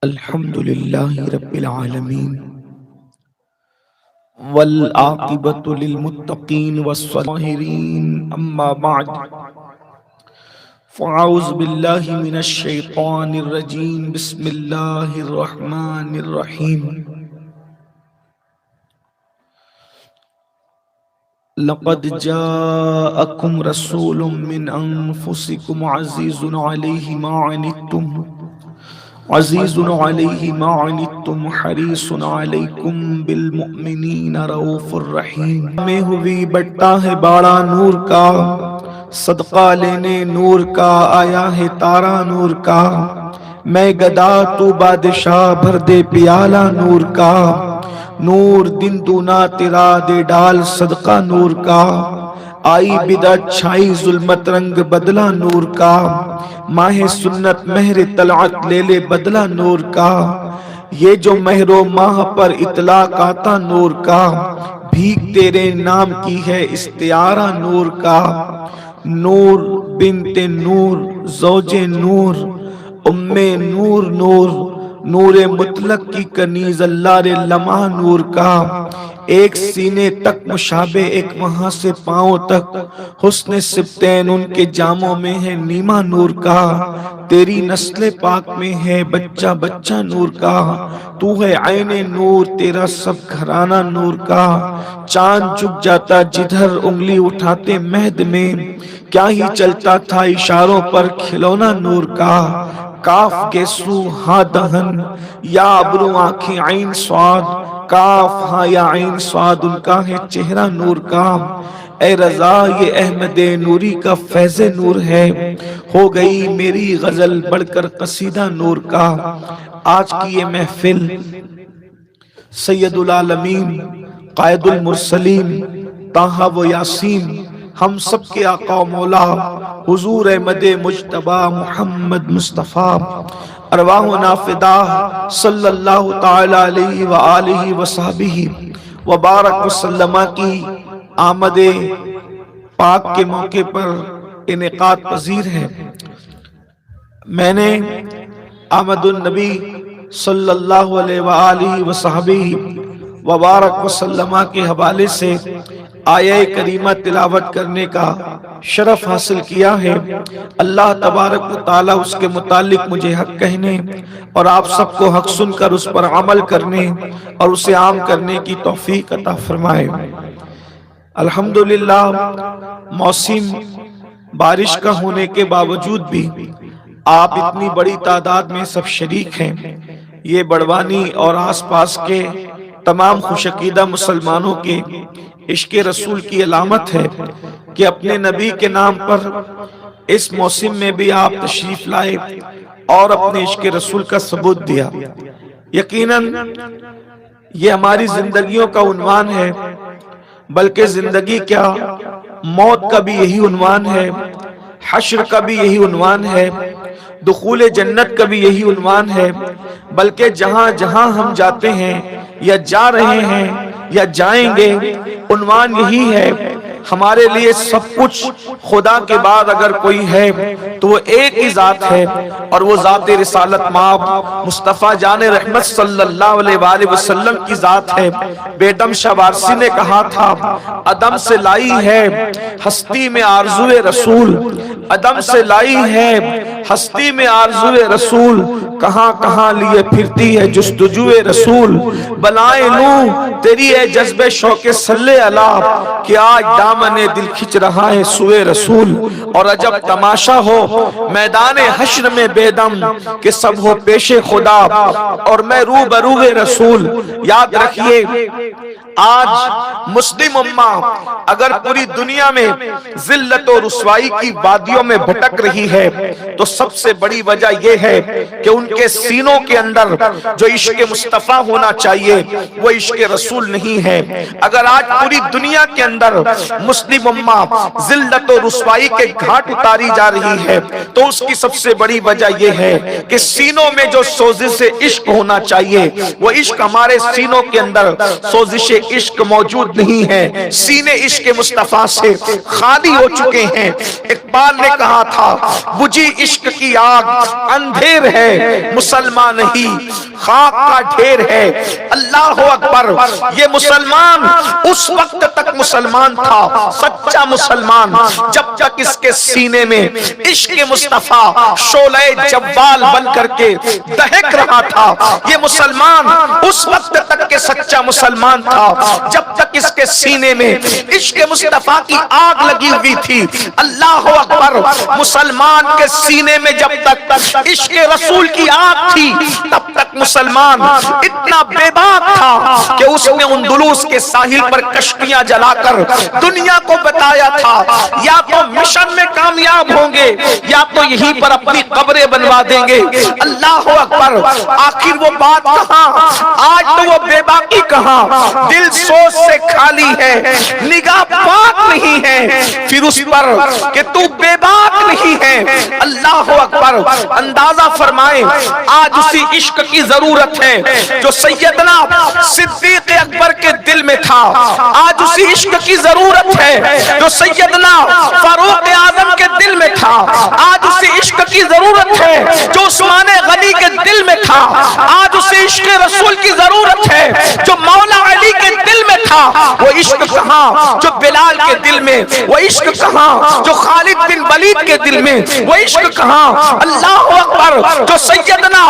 الحمد لله رب العالمين والعاقبة للمتقين والصالحين أما بعد فأعوذ بالله من الشيطان الرجيم بسم الله الرحمن الرحيم لقد جاءكم رسول من أنفسكم عزيز عليه ما عنتم عزیز علیہ ما عنتم حریص علیکم بالمؤمنین رؤوف الرحیم میں ہوئی بٹتا ہے باڑا نور کا صدقہ لینے نور کا آیا ہے تارا نور کا میں گدا تو بادشاہ بھر دے پیالہ نور کا نور دن دونا تیرا دے ڈال صدقہ نور کا آئی بدعت چھائی ظلمت رنگ بدلہ نور کا ماہ سنت مہر طلعت لے لے بدلہ نور کا یہ جو مہر و ماہ پر اطلاق آتا نور کا بھیک تیرے نام کی ہے استعارہ نور کا نور بنت نور زوج نور ام نور نور نور مطلق کی کنیز اللہ رے لمحہ نور کا ایک سینے تک مشابہ ایک وہاں سے پاؤں تک حسن سبتین ان کے جاموں میں ہے نیمہ نور کا تیری نسل پاک میں ہے بچہ بچہ نور کا تو ہے عین نور تیرا سب گھرانہ نور کا چاند جھک جاتا جدھر انگلی اٹھاتے مہد میں کیا ہی چلتا تھا اشاروں پر کھلونا نور کا کاف کے سو ہاں دہن یا ابرو آنکھیں عین سواد کاف ہاں یا عین سواد ان کا ہے چہرہ نور کا اے رضا یہ احمد نوری کا فیض نور ہے ہو گئی میری غزل بڑھ کر قصیدہ نور کا آج کی یہ محفل سید العالمین قائد المرسلین طٰہٰ و یاسین ہم سب کے آقا و مولا حضور احمد مجتبی محمد مصطفیٰ ارواحنا فداہ صلی اللہ تعالی علیہ وآلہ وصحبہ وبارک وسلم کی آمد پاک کے موقع پر انعقاد پذیر ہے۔ میں نے آمد النبی صلی اللہ علیہ وآلہ وصحبہ وبارک وسلم کے حوالے سے آیہ کریمہ تلاوت کرنے کا شرف حاصل کیا ہے۔ اللہ تبارک و تعالی اس کے متعلق مجھے حق کہنے اور آپ سب کو حق سن کر اس پر عمل کرنے اور اسے عام کرنے کی توفیق عطا فرمائے۔ الحمدللہ موسم بارش کا ہونے کے باوجود بھی آپ اتنی بڑی تعداد میں سب شریک ہیں، یہ بڑوانی اور آس پاس کے تمام خوشعقیدہ مسلمانوں کے عشق رسول کی علامت ہے کہ اپنے نبی کے نام پر اس موسم میں بھی آپ تشریف لائے اور اپنے عشق رسول کا ثبوت دیا۔ یقیناً یہ ہماری زندگیوں کا عنوان ہے، بلکہ زندگی کیا موت کا بھی یہی عنوان ہے، حشر کا بھی یہی عنوان ہے، دخول جنت کا بھی یہی عنوان ہے، بلکہ جہاں جہاں ہم جاتے ہیں یا جا رہے ہیں یا جائیں گے عنوان یہی ہے۔ ہمارے لیے سب کچھ خدا کے بعد اگر کوئی ہے تو وہ ایک ہی ذات ہے اور وہ ذات رسالت مآب مصطفیٰ جان رحمت صلی اللہ علیہ وآلہ وسلم کی ذات ہے۔ بیدم شاہ وارسی نے کہا تھا عدم سے لائی ہے ہستی میں آرزو رسول، عدم سے لائی ہے ہستی میں آرزو رسول، کہاں کہاں لیے پھرتی ہے جستجو رسول، بلائیں لوں تیری ہے جذب شوق صلی اللہ کہ آج دامن دل کھچ رہا ہے سوئے رسول۔ اور عجب تماشا ہو میدان حشر میں بیدم کہ سب ہو پیش خدا اور میں روبرو رسول۔ یاد رکھیے آج مسلم امہ اگر پوری دنیا میں ذلت و رسوائی کی وادیوں میں بھٹک رہی ہے تو سب سے بڑی وجہ یہ ہے کہ ان کے سینوں کے اندر جو عشق مصطفیٰ ہونا چاہیے وہ عشق رسول نہیں ہے۔ اگر آج پوری دنیا کے اندر مسلم امہ ذلت و رسوائی کے گھاٹ اتاری جا رہی ہے تو اس کی سب سے بڑی وجہ یہ ہے کہ سینوں میں جو سوزش عشق ہونا چاہیے وہ عشق ہمارے سینوں کے اندر سوزش عشق موجود نہیں ہے، سینے عشق مصطفیٰ سے خالی ہو چکے ہیں۔ ایک اقبال نے کہا تھا بجھی عشق کی آگ اندھیر ہے مسلمان نہیں خاک کا ڈھیر ہے۔ اللہ اکبر، یہ مسلمان اس وقت تک مسلمان تھا، سچا مسلمان، جب تک اس کے سینے میں عشق مصطفیٰ شعلہ جوال بن کر کے دہک رہا تھا۔ یہ مسلمان اس وقت تک کے سچا مسلمان تھا جب تک اس کے سینے میں عشق مصطفیٰ کی آگ لگی ہوئی تھی۔ اللہ اکبر، مسلمان کے سینے میں جب تک عشق رسول کی آگ تھی تب تک مسلمان اتنا بے باک تھا کہ اس نے اندلس کے ساحل پر کشتیاں جلا کر دنیا کو بتایا تھا یا تو مشن میں کامیاب ہوں گے یا تو یہیں پر اپنی قبریں بنوا دیں گے۔ اللہ اکبر، آخر وہ بات کہاں؟ آج تو وہ بے باکی کہاں؟ دل سوچ سے خالی ہے، نگاہ پاک نہیں ہے، پھر اس پر کہ تو بے باک نہیں ہے۔ اللہ اکبر، اندازہ فرمائیں آج اسی عشق کی ضرورت ہے جو سیدنا صدیق اکبر کے دل میں تھا، آج اسی عشق کی ضرورت ہے جو سیدنا فاروق اعظم کے دل میں تھا، آج اسی عشق کی ضرورت ہے جو عثمان غنی کے دل میں تھا، آج اسی عشق رسول کی ضرورت ہے جو مولا علی کے دل میں تھا۔ وہ عشق کہاں جو بلال کے دل میں، وہ عشق کہاں جو خالد بن ولید کے دل میں، وہ عشق کہاں اللہ اکبر جو سیدنا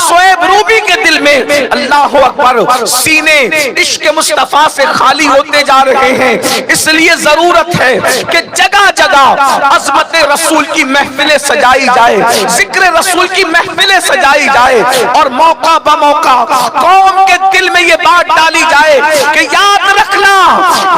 شعیب رومی کے دل میں۔ اللہ اکبر، سینے عشق مصطفیٰ سے خالی ہوتے جا رہے ہیں، اس لیے ضرورت ہے کہ جگہ جگہ عظمت رسول کی محفلیں سجائی جائے، ذکر رسول کی محفلیں سجائی جائے، اور موقع بموقع قوم کے دل میں یہ بات ڈالی جائے کہ یاد رکھنا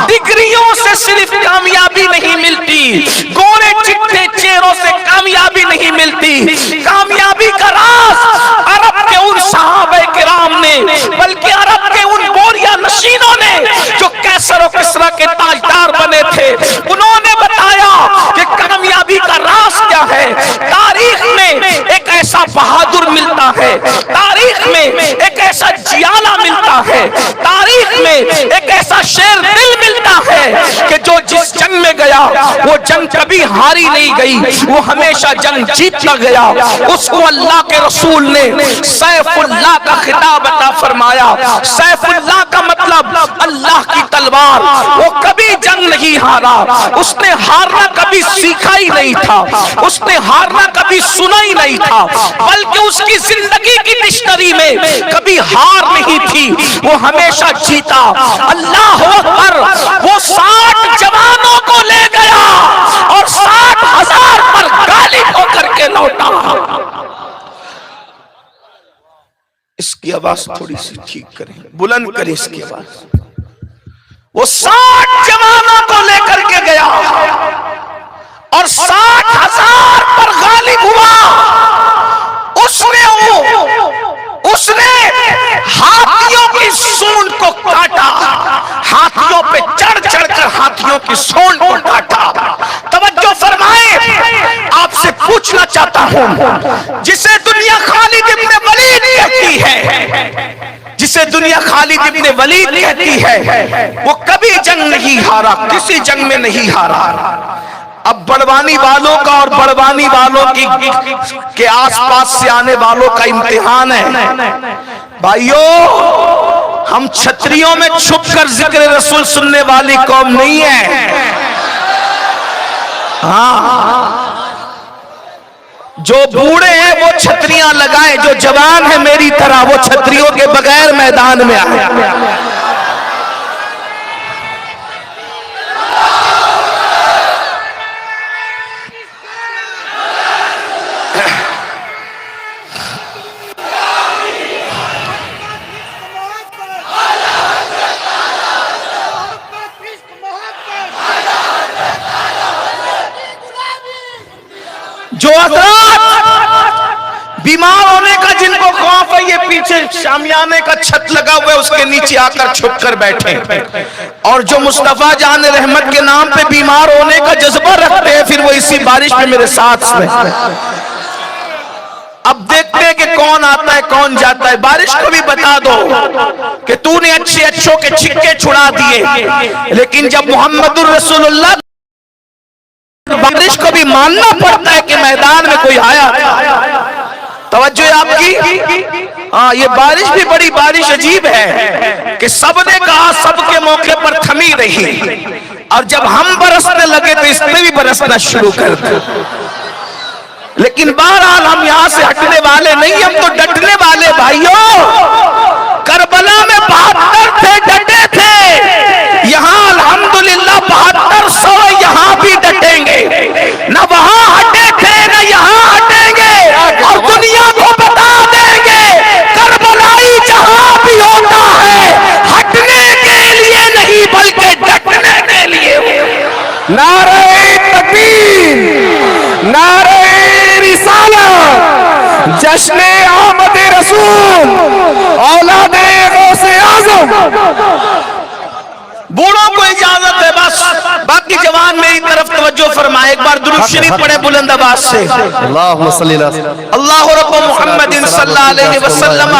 ڈگریوں سے صرف کامیابی نہیں ملتی، گورے چٹے چہروں سے کامیابی نہیں ملتی، کامیابی کا راز عرب کے ان صحابہ کرام نے، بلکہ عرب کے ان بوریا نشینوں نے جو کیسر و کسرا کے تاجدار بنے تھے، انہوں نے بتایا کہ کامیابی کا راز کیا ہے۔ تاریخ میں ایک ایسا بہادر ملتا ہے، تاریخ میں ایک ایسا جیالہ ملتا ہے، تاریخ میں ایک ایسا شیر دل ملتا ہے کہ جو جس جنگ میں گیا وہ جنگ کبھی ہاری نہیں گئی، وہ ہمیشہ جنگ جیتتا گیا۔ اس کو اللہ کے رسول نے سیف اللہ کا خطاب عطا فرمایا۔ سیف اللہ کا مطلب اللہ کی تلوار، وہ کبھی جنگ نہیں ہارا، اس نے ہارنا کبھی سیکھا ہی نہیں تھا، اس نے ہارنا کبھی سنا ہی نہیں تھا، بلکہ اس کی زندگی کی ڈکشنری میں کبھی ہار نہیں تھی، وہ ہمیشہ جیتا۔ اللہ اکبر، وہ 60 جوانوں کو لے گیا اور 60,000 پر غالب ہو کر کے لوٹا۔ اس کی آواز تھوڑی سی ٹھیک کریں، بلند کریں اس کی آواز۔ وہ 60 جوانوں کو لے کر کے گیا اور 60,000 پر غالب ہوا۔ اس نے ہاتھیوں کی سونڈ کو کاٹا، ہاتھیوں پہ چڑھ چڑھ کر ہاتھیوں کی سونڈ کو کاٹا۔ توجہ فرمائیں، آپ سے پوچھنا چاہتا ہوں، جسے دنیا خالد ابن ولید کہتی ہے، جسے دنیا خالد ابن ولید کہتی ہے، وہ کبھی جنگ نہیں ہارا، کسی جنگ میں نہیں ہارا۔ اب بڑوانی والوں کا اور بڑوانی والوں کے آس پاس سے آنے والوں کا امتحان ہے۔ بھائیو، ہم چھتریوں میں چھپ کر ذکر رسول سننے والی قوم نہیں ہے۔ ہاں، جو بوڑھے ہیں وہ چھتریاں لگائیں، جو جوان ہیں میری طرح وہ چھتریوں کے بغیر میدان میں آئے۔ جو حضرات بیمار ہونے کا جن کو خوف ہے، یہ پیچھے شامیانے کا چھت لگا ہوا ہے اس کے نیچے آ کر چھپ کر بیٹھے، اور جو مصطفیٰ جان رحمت کے نام پہ بیمار ہونے کا جذبہ رکھتے ہیں، پھر وہ اسی بارش میں میرے ساتھ میں۔ اب دیکھتے ہیں کہ کون آتا ہے کون جاتا ہے۔ بارش کو بھی بتا دو کہ تو نے اچھے اچھوں کے چھکے چھڑا دیے، لیکن جب محمد الرسول اللہ بارش کو بھی ماننا پڑتا ہے کہ میدان میں کوئی آیا تھا۔ توجہ آپ کی، ہاں یہ بارش بھی بڑی بارش عجیب ہے کہ سب نے کہا سب کے موقع پر تھمی رہی، اور جب ہم برسنے لگے تو اس نے بھی برسنا شروع کر دیا۔ لیکن بہرحال ہم یہاں سے ہٹنے والے نہیں، ہم تو ڈٹنے والے بھائیوں۔ کربلا میں 72 تھے، ڈٹے تھے، یہاں الحمدللہ 7200 یہاں بھی ڈٹیں گے، نہ وہاں ہٹے تھے نہ یہاں ہٹیں گے، اور دنیا کو بتا دیں گے کربلائی جہاں بھی ہوتا ہے ہٹنے کے لیے نہیں بلکہ ڈٹنے کے لیے۔ نعرہ تکبیر، نعرہ رسالت، جشن آمد رسول، اولاد غوث اعظم۔ بوڑھوں کو اجازت ہے بس، باقی جوان میری طرف توجہ فرمائے، ایک بار درود شریف پڑھے بلند آواز سے۔ اللہم صلی اللہ علیہ وسلم۔ اللہ رب محمد صلی اللہ علیہ وسلم،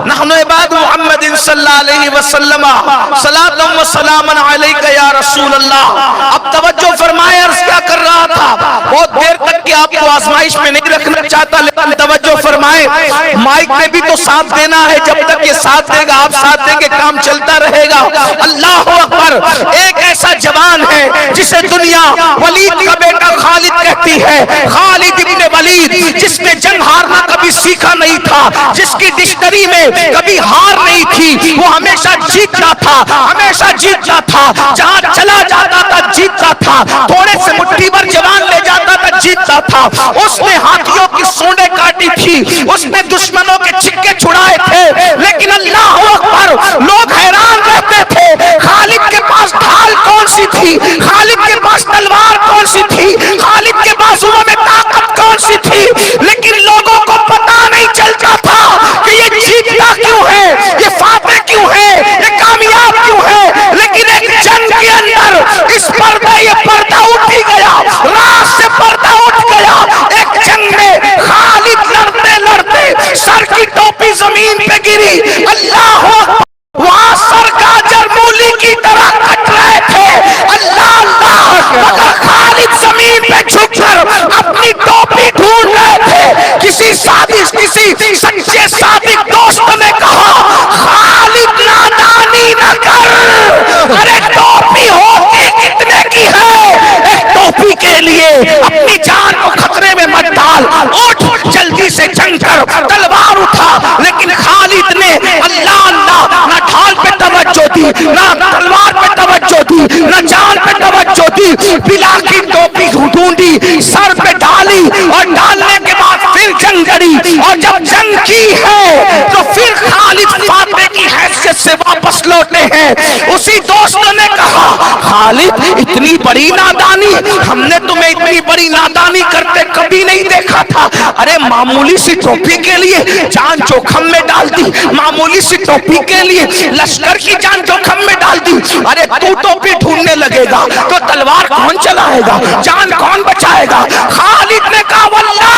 نحن عباد محمد صلی اللہ علیہ وسلم، صلاۃ و سلام علیک یا رسول اللہ۔ اب توجہ فرمائے، عرض کیا کر رہا تھا، بہت دیر تک کہ آپ کو آزمائش میں نہیں رکھنا چاہتا، لیکن توجہ فرمائے، مائک میں بھی تو ساتھ دینا ہے، جب تک یہ ساتھ دے گا آپ ساتھ دیں گے کام چلتا رہے گا۔ اللہ اکبر، ایک ایسا جوان ہے جسے دنیا ولید کا بیٹا خالد کہتی ہے، خالد ابن ولید، جس نے جنگ ہارنا کبھی سیکھا نہیں تھا، جس کی ڈکشنری میں کبھی ہار نہیں تھی، وہ ہمیشہ جیتتا تھا، ہمیشہ جیتتا تھا، جہاں چلا جاتا تھا جیتتا تھا، تھوڑے سے مٹھی بھر جوان لے جاتا تھا جیتتا تھا۔ اس نے ہاتھیوں کی سونڈیں کاٹی تھی، اس نے دشمنوں کے چھکے چھڑائے تھے، لیکن اللہ اکبر، لوگ حیران رہتے تھے خالد کے پاس ڈھال کون سی تھی، خالد کے پاس تلوار کون سی تھی، خالد کے بازوؤں میں طاقت کون سی تھی، لیکن لوگوں کو پتا نہیں چلتا تھا کہ یہ جیتتا کیوں ہے، یہ فاتح کیوں ہے، یہ کامیاب کیوں ہے۔ لیکن ایک جنگ کے اندر اس پردہ یہ پردہ اٹھ گیا، راز سے پردہ اٹھ گیا۔ ایک جنگ میں خالد لڑتے لڑتے سر کی ٹوپی زمین پہ گری، اللہ اکبر، وہاں سر گاجر مولی کی طرح کٹ رہے تھے، اللہ اللہ، مگر خالد زمین پہ جھک کر اپنی ٹوپی ڈھونڈ رہے تھے۔ کسی سچے صادق دوست نے کہا، خالد نادانی نہ کر، ارے ٹوپی ہوتی کتنے کی ہے، ایک ٹوپی کے لیے اپنی جان کو خطرے میں مت ڈال، اٹھ جلدی سے جنگ کر، تلوار اٹھا۔ لیکن خالد نے اللہ اللہ، نہ ڈھال پہ توجہ دی، نہ تلوار پہ توجہ دی، نہ جان پہ توجہ دی، بلا کی ٹوپی ڈھونڈی، سر پہ ڈالی، اور ڈالنے کے بعد پھر جنگ لڑی، اور جب جنگ کی ہے تو پھر خالد فاتح کی حیثیت سے واپس لوٹے ہیں۔ اسی دوست نے کہا، خالد اتنی بڑی نادانی، ہم نے تمہیں اتنی بڑی نادانی کرتے کبھی نہیں دیکھا تھا۔ ارے معمولی سی ٹوپی کے لیے جان جوخم میں ڈال دی، معمولی سی ٹوپی کے لیے لشکر کی جان جوخم میں ڈال دی۔ ارے تو ٹوپی ڈھونڈنے لگے گا تو تلوار کون چلائے گا، جان کون بچائے گا؟ خالد نے کہا، واللہ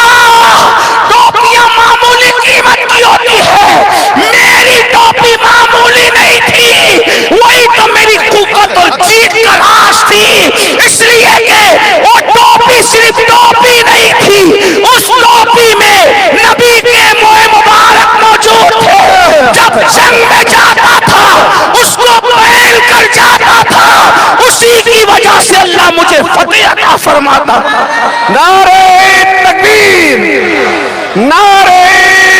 ٹوپیاں معمولی قیمت کی ہوتی ہے، میری ٹوپی معمولی نہیں تھی، وہی تو میری قوت اور جیت کا راز تھی، اس لیے کہ وہ ٹوپی صرف ٹوپی نہیں تھی، اس ٹوپی میں نبی کے موئے مبارک موجود تھے، جب جنگ میں جاتا تھا اس کو پہن کر جاتا تھا، اسی کی وجہ سے اللہ مجھے فتح عطا فرماتا۔ نعرہ تکبیر، نعرہ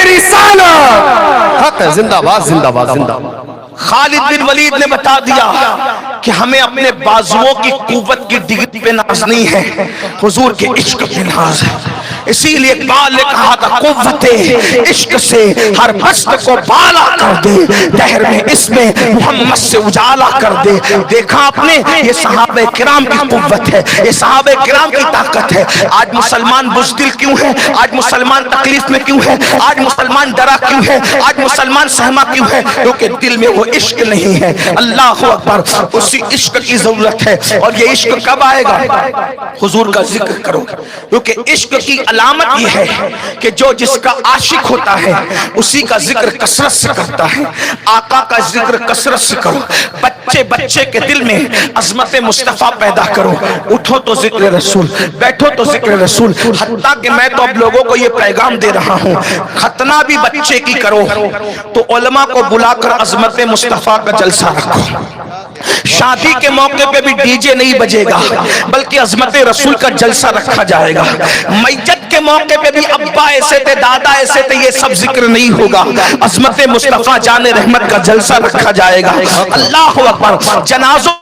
رسالت، حق ہے، زندہ باد زندہ باد زندہ باد۔ خالد بن ولید نے بتا دیا کہ ہمیں اپنے بازوؤں کی قوت کی ڈگری پہ ناز نہیں ہے، حضور کے عشق پہ ناز ہے۔ اسی لیے اقبال نے کہا تھا، قوت عشق سے ہر مست کو بالا کر دے، دہر میں اس میں محمد سے اجالا کر دے۔ دیکھا آپ نے، یہ صحابہ کرام کی قوت ہے، یہ صحابہ کرام کی طاقت ہے۔ آج مسلمان بزدل کیوں ہے، آج مسلمان تکلیف میں کیوں ہے، آج مسلمان ڈرا کیوں ہے، آج مسلمان سہما کیوں ہے؟ کیونکہ دل میں وہ عشق نہیں ہے۔ اللہ اکبر، اسی عشق کی ضرورت ہے، اور یہ عشق کب آئے گا؟ حضور کا ذکر کرو، کیونکہ عشق کی علامت یہ ہے کہ جو جس کا عاشق ہوتا ہے اسی کا ذکر کثرت سے کرتا ہے. آقا کا ذکر کثرت سے کرو. بچے کے دل میں عظمت مصطفیٰ پیدا کرو. اٹھو تو ذکر رسول, بیٹھو تو ذکر رسول. حتیٰ کہ میں تو اب لوگوں کو یہ پیغام دے رہا ہوں, ختنہ بھی بچے کی کرو تو علماء کو بلا کر عظمت مصطفیٰ کا جلسہ رکھو. شادی کے موقع پہ بھی ڈی جے نہیں بجے گا بلکہ عظمت رسول کا جلسہ رکھا جائے گا. میت کے موقع پہ بھی ابا ایسے تھے, دادا ایسے تھے, یہ سب ذکر نہیں ہوگا. عظمت مصطفیٰ جان رحمت کا جلسہ رکھا جائے گا. اللہ اکبر. جنازوں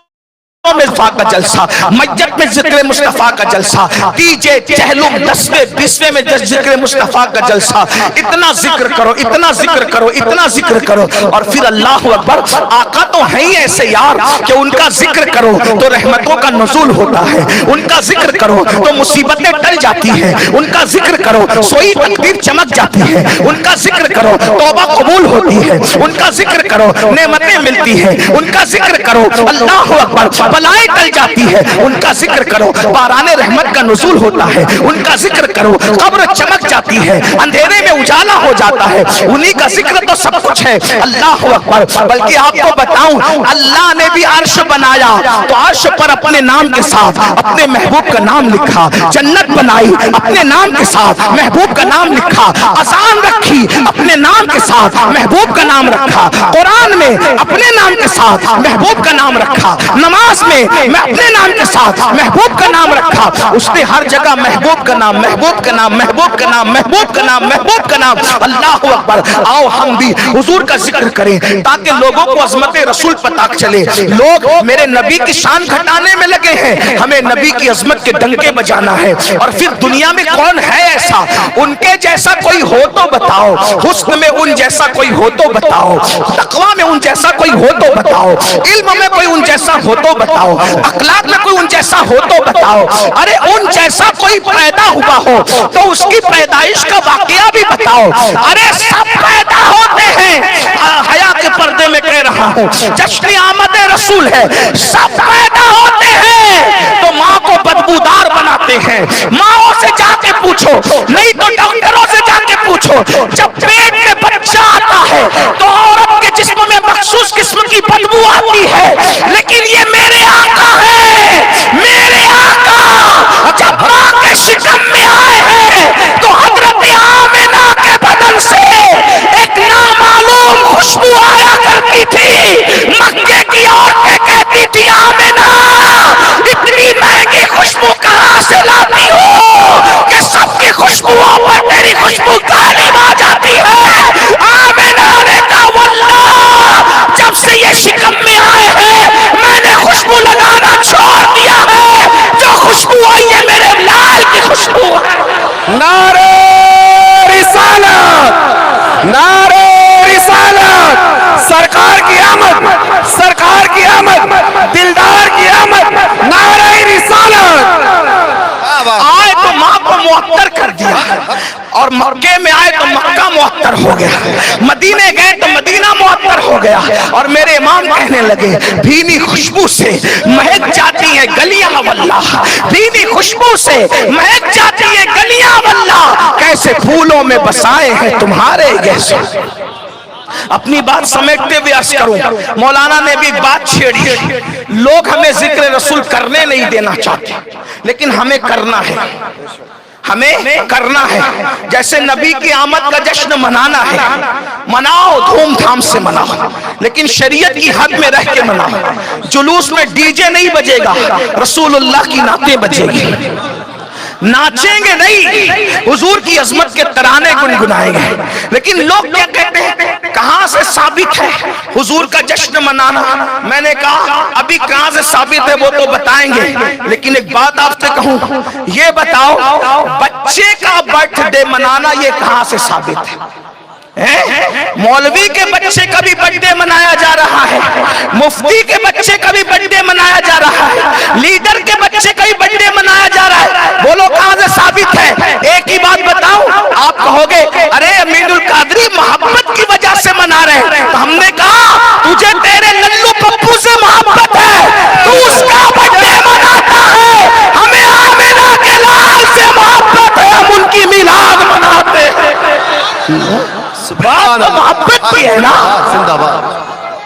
میں کا جلسہ, میت میں ذکر مصطفیٰ کا جلسہ, ڈی جے چہلم 10ویں 20ویں میں ذکر مصطفیٰ کا جلسہ. اتنا ذکر کرو, اتنا ذکر کرو, اتنا ذکر کرو. اور پھر اللہ اکبر. آقا تو ہیں ہی ایسے یار کہ ان کا ذکر کرو تو رحمتوں کا نزول ہوتا ہے, ان کا ذکر کرو تو مصیبتیں ٹل جاتی ہیں, ان کا ذکر کرو سوئی تقدیر چمک جاتی ہے, ان کا ذکر کرو توبہ قبول ہوتی ہے, ان کا ذکر کرو نعمتیں ملتی ہیں, ان کا ذکر کرو اللہ اکبر بلائیں ٹل جاتی ہے, ان کا ذکر کرو باران رحمت کا نزول ہوتا ہے, ان کا ذکر کرو قبر چمک جاتی ہے, اندھیرے میں اجالا ہو جاتا ہے. انہی کا ذکر تو سب کچھ ہے. اللہ اکبر. بلکہ آپ کو بتاؤں, اللہ نے بھی عرش بنایا تو عرش پر اپنے نام کے ساتھ اپنے محبوب کا نام لکھا. جنت بنائی اپنے نام کے ساتھ محبوب کا نام لکھا. اذان رکھی اپنے نام کے ساتھ محبوب کا نام رکھا. قرآن میں اپنے نام کے ساتھ محبوب کا نام رکھا. نماز میں اپنے نام کے ساتھ محبوب کا نام رکھا. اس نے ہر جگہ محبوب کا نام, محبوب کا نام, محبوب کا نام, محبوب کا نام, محبوب کا نام. اللہ اکبر. آؤ ہم بھی حضور کا ذکر کریں تاکہ لوگوں کو عظمت رسول پتہ چلے. لوگ میرے نبی کی شان گھٹانے میں لگے ہیں, ہمیں نبی کی عظمت کے ڈنکے بجانا ہے. اور پھر دنیا میں کون ہے ایسا, ان کے جیسا کوئی ہو تو بتاؤ, حسن میں ان جیسا کوئی ہو تو بتاؤ, تقویٰ میں ان جیسا کوئی ہو تو بتاؤ, علم میں کوئی ان جیسا ہو تو بتاؤ, اخلاق میں کوئی ان جیسا ہو تو بتاؤ. ارے ان جیسا کوئی پیدا ہوا ہو تو اس کی پیدائش کا واقعہ بھی بتاؤ. ارے سب پیدا ہوتے ہیں, حیا کے پردے میں کہہ رہا ہوں, جشن آمد رسول ہے. سب پیدا ہوتے ہیں تو ماں کو بدبودار بناتے ہیں. ماں سے جا کے پوچھو, نہیں تو ڈاکٹروں سے جا کے پوچھو. جب پیٹ میں بچہ آتا ہے تو عورت کے جسم میں مخصوص قسم کی بدبو آتی ہے, لیکن یہ میرے آقا ہے, میرے آقا جب ماں کے شکم میں آئے ہیں تو حضرت آمنہ کے بدن سے ایک نامعلوم خوشبو آیا کرتی تھی. مکے کی عورتیں کہتی تھی آمنہ اتنی مہنگی خوشبو کہاں سے لاتی ہو کہ سب کی خوشبوؤں پر تیری خوشبو غالب آ جاتی ہے. آمنہ نے کہا واللہ جب سے یہ شکم میں آئے ہیں میں نے خوشبو لگانا چھوڑ دیا ہے. جو خوشبو آئی ہے میرے لال کی خوشبو ہے. نعرہ رسالت, نعرہ رسالت. سرکار کی آمد, سرکار کی آمد, دلدار کی آمد. نعرہ رسالت. آئے تو ماں کو معطر کر دیا, اور مکے میں آئے تو مکہ معطر ہو گیا, مدینے گئے تو مدینہ معطر ہو گیا. اور میرے امام کہنے لگے بھینی خوشبو سے مہک جاتی ہیں گلیاں واللہ, بھینی خوشبو سے مہک جاتی ہیں گلیاں واللہ, کیسے پھولوں میں بسائے ہیں تمہارے جیسے. اپنی بات سمیٹتے ہوئے عرض کروں, مولانا نے بھی بات چھیڑی. لوگ ہمیں ذکر رسول کرنے نہیں دینا چاہتے, لیکن ہمیں کرنا ہے, ہمیں کرنا ہے. جیسے نبی کی آمد کا جشن منانا ہے, مناؤ, دھوم دھام سے مناؤ, لیکن شریعت کی حد میں رہ کے مناؤ. جلوس میں ڈی جے نہیں بجے گا, رسول اللہ کی نعتیں بجے گی. ناچیں گے نہیں, حضور کی عظمت کے ترانے گنگنائیں گے. لیکن لوگ کیا کہتے ہیں, کہاں سے ثابت ہے حضور کا جشن منانا؟ میں نے کہا ابھی کہاں سے ثابت ہے وہ تو بتائیں گے, لیکن ایک بات آپ سے کہوں, یہ بتاؤ بچے کا برتھ ڈے منانا یہ کہاں سے ثابت ہے؟ مولوی کے بچے کا بھی برتھ ڈے منایا جا رہا ہے, مفتی کے بچے کا بھی برتھ ڈے منایا جا رہا ہے, لیڈر کے بچے کا بھی برتھ ڈے منایا جا رہا ہے. بولو کہاں سے ثابت ہے؟ ایک ہی بات بتاؤں, آپ کہو گے ارے امین القادری محبت کی وجہ سے منا رہے ہیں. تو ہم نے کہا تجھے تیرے للو پپو سے محبت ہے, تو اس کا برتھ ڈے مناتا ہے. ہمیں آمنہ کے لال سے محبت ہے, ہم ان کی بات تو محبت کی ہے نا، زندہ باد.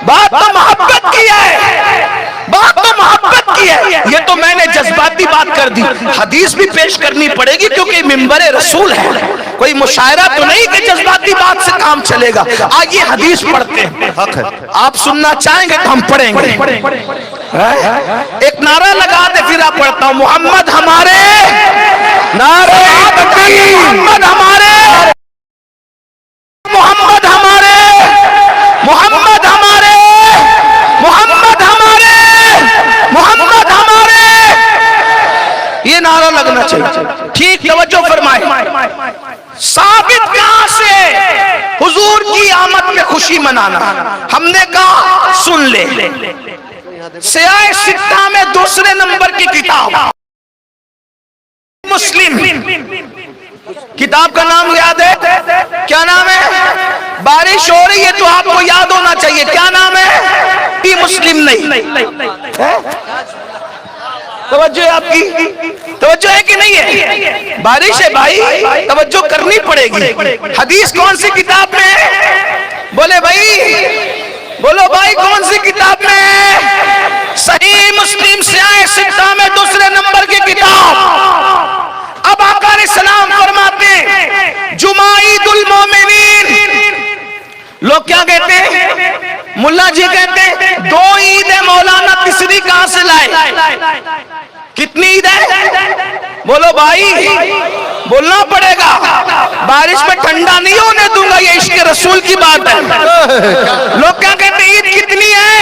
بات تو محبت کی ہے، بات تو محبت کی ہے. یہ تو میں نے جذباتی بات کر دی، حدیث بھی پیش کرنی پڑے گی کیونکہ ممبر رسول ہے. کوئی مشاعرہ تو نہیں کہ جذباتی بات سے کام چلے گا. آئیے حدیث پڑھتے ہیں. حق ہے. آپ سننا چاہیں گے تو ہم پڑھیں گے. ایک نعرہ لگا دے پھر آپ پڑھتا ہوں. محمد ہمارے، نعرہ تکبیر. محمد ہمارے، محمد ہمارے، محمد ہمارے، محمد ہمارے، محمد ہمارے. یہ نعرہ لگنا چاہیے. ٹھیک، توجہ فرمائے. ثابت کہاں سے حضور کی آمد میں خوشی منانا؟ ہم نے کہا سن لے. سیاہ ستہ میں دوسرے نمبر کی کتاب مسلم، کتاب کا نام یاد ہے؟ کیا نام ہے؟ بارش ہو رہی ہے تو آپ کو یاد ہونا چاہیے. کیا نام ہے؟ مسلم نہیں. توجہ ہے آپ کی؟ توجہ ہے کہ نہیں ہے؟ بارش ہے بھائی، توجہ کرنی پڑے گی. حدیث کون سی کتاب میں ہے؟ بولے بھائی، بولو بھائی، کون سی کتاب میں ہے؟ صحیح مسلم سیاہ ستہ میں دوسرے نمبر کی کتاب. اب آقا علیہ السلام فرماتے ہیں جمعید المومنین. لوگ کیا کہتے ہیں؟ ملا جی کہتے ہیں دو عید ہے مولانا، تیسری کہاں سے لائے؟ کتنی عید ہے؟ بولو بھائی، بولنا پڑے گا. بارش میں ٹھنڈا نہیں ہونے دوں گا، یہ عشق رسول کی بات ہے. لوگ کیا کہتے ہیں عید کتنی ہے؟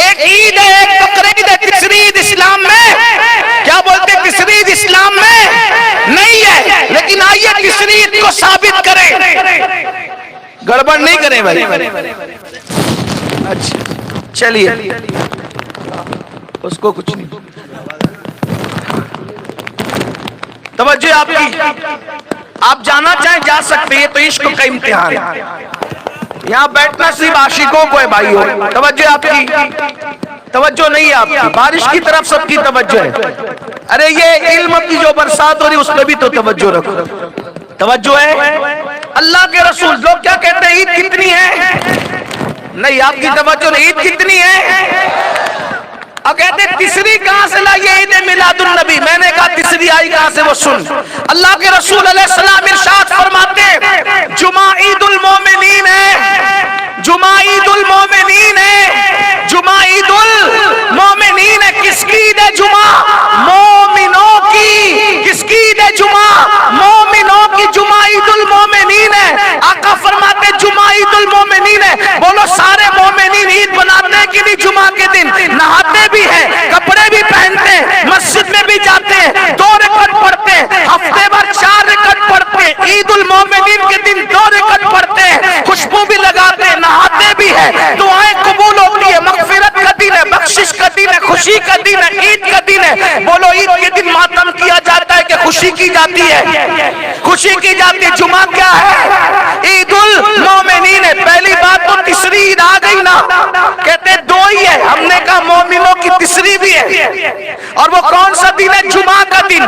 ایک عید ہے، ایک بقرعید ہے. تیسری عید اسلام میں کیا بولتے ہیں؟ تیسری عید اسلام میں نہیں ہے. لیکن آئیے تیسری عید کو ثابت کریں. گڑبڑ نہیں کریں بھائی. اچھا چلیے، اس کو کچھ نہیں. توجہ آپ کی. آپ جانا چاہیں جا سکتے ہیں، یہ تو عشق کا امتحان ہے. یہاں بیٹھنا صرف عاشقوں کو ہے بھائیو. توجہ آپ کی. توجہ نہیں ہے آپ کی. بارش کی طرف سب کی توجہ ہے. ارے یہ علم کی جو برسات ہو رہی اس پہ بھی تو توجہ رکھو. توجہ ہے. اللہ کے رسول لوگ کیا کہتے ہیں عید کتنی ہے؟ نہیں، آپ کی توجہ نہیں. عید کتنی ہے؟ اور کہتے ہیں تیسری کہاں سے لائیے عید میلاد النبی. میں نے کہا تیسری آئی کہاں سے وہ سن. اللہ کے رسول علیہ السلام ارشاد فرماتے ہیں جمعہ عید المومنین ہے، جمعہ عید المومنین ہے، جمعہ عید المومنین ہے. کس کی عید ہے جمعہ؟ مومنوں کی. کس کی عید ہے جمعہ؟ مومنوں کی. جمعہ عید المومنین ہے. آقا فرماتے ہیں جمعہ عید المومنین ہے. بولو سارے مومنین عید مناتے ہیں کہ نہیں؟ جمعہ کے دن نہاتے بھی ہیں، کپڑے بھی پہنتے ہیں، مسجد میں بھی جاتے ہیں، 2 رکعت پڑھتے ہیں، ہفتے بھر 4 رکعت پڑھتے ہیں. عید المومنین کے دن 2 رکعت پڑھتے ہیں، خوشبو بھی لگاتے ہیں، نہاتے بھی ہیں، دعائیں قبول ہوتی ہے. مغفرت کا دن ہے، بخشش کا دن ہے، خوشی کا دن ہے، عید کا دن ہے. بولو عید کے دن ماتم کیا جاتا ہے کہ خوشی کی جاتی ہے؟ خوشی کی جاتی ہے. جمعہ کیا ہے؟ عید المومنین ہے. پہلی بات تو تیسری عید آ گئی نا. کہتے 2 ہی ہے. ہم نے کہا مومنوں کی تیسری بھی ہے. اور وہ کون سا دن ہے؟ جمعہ کا دن.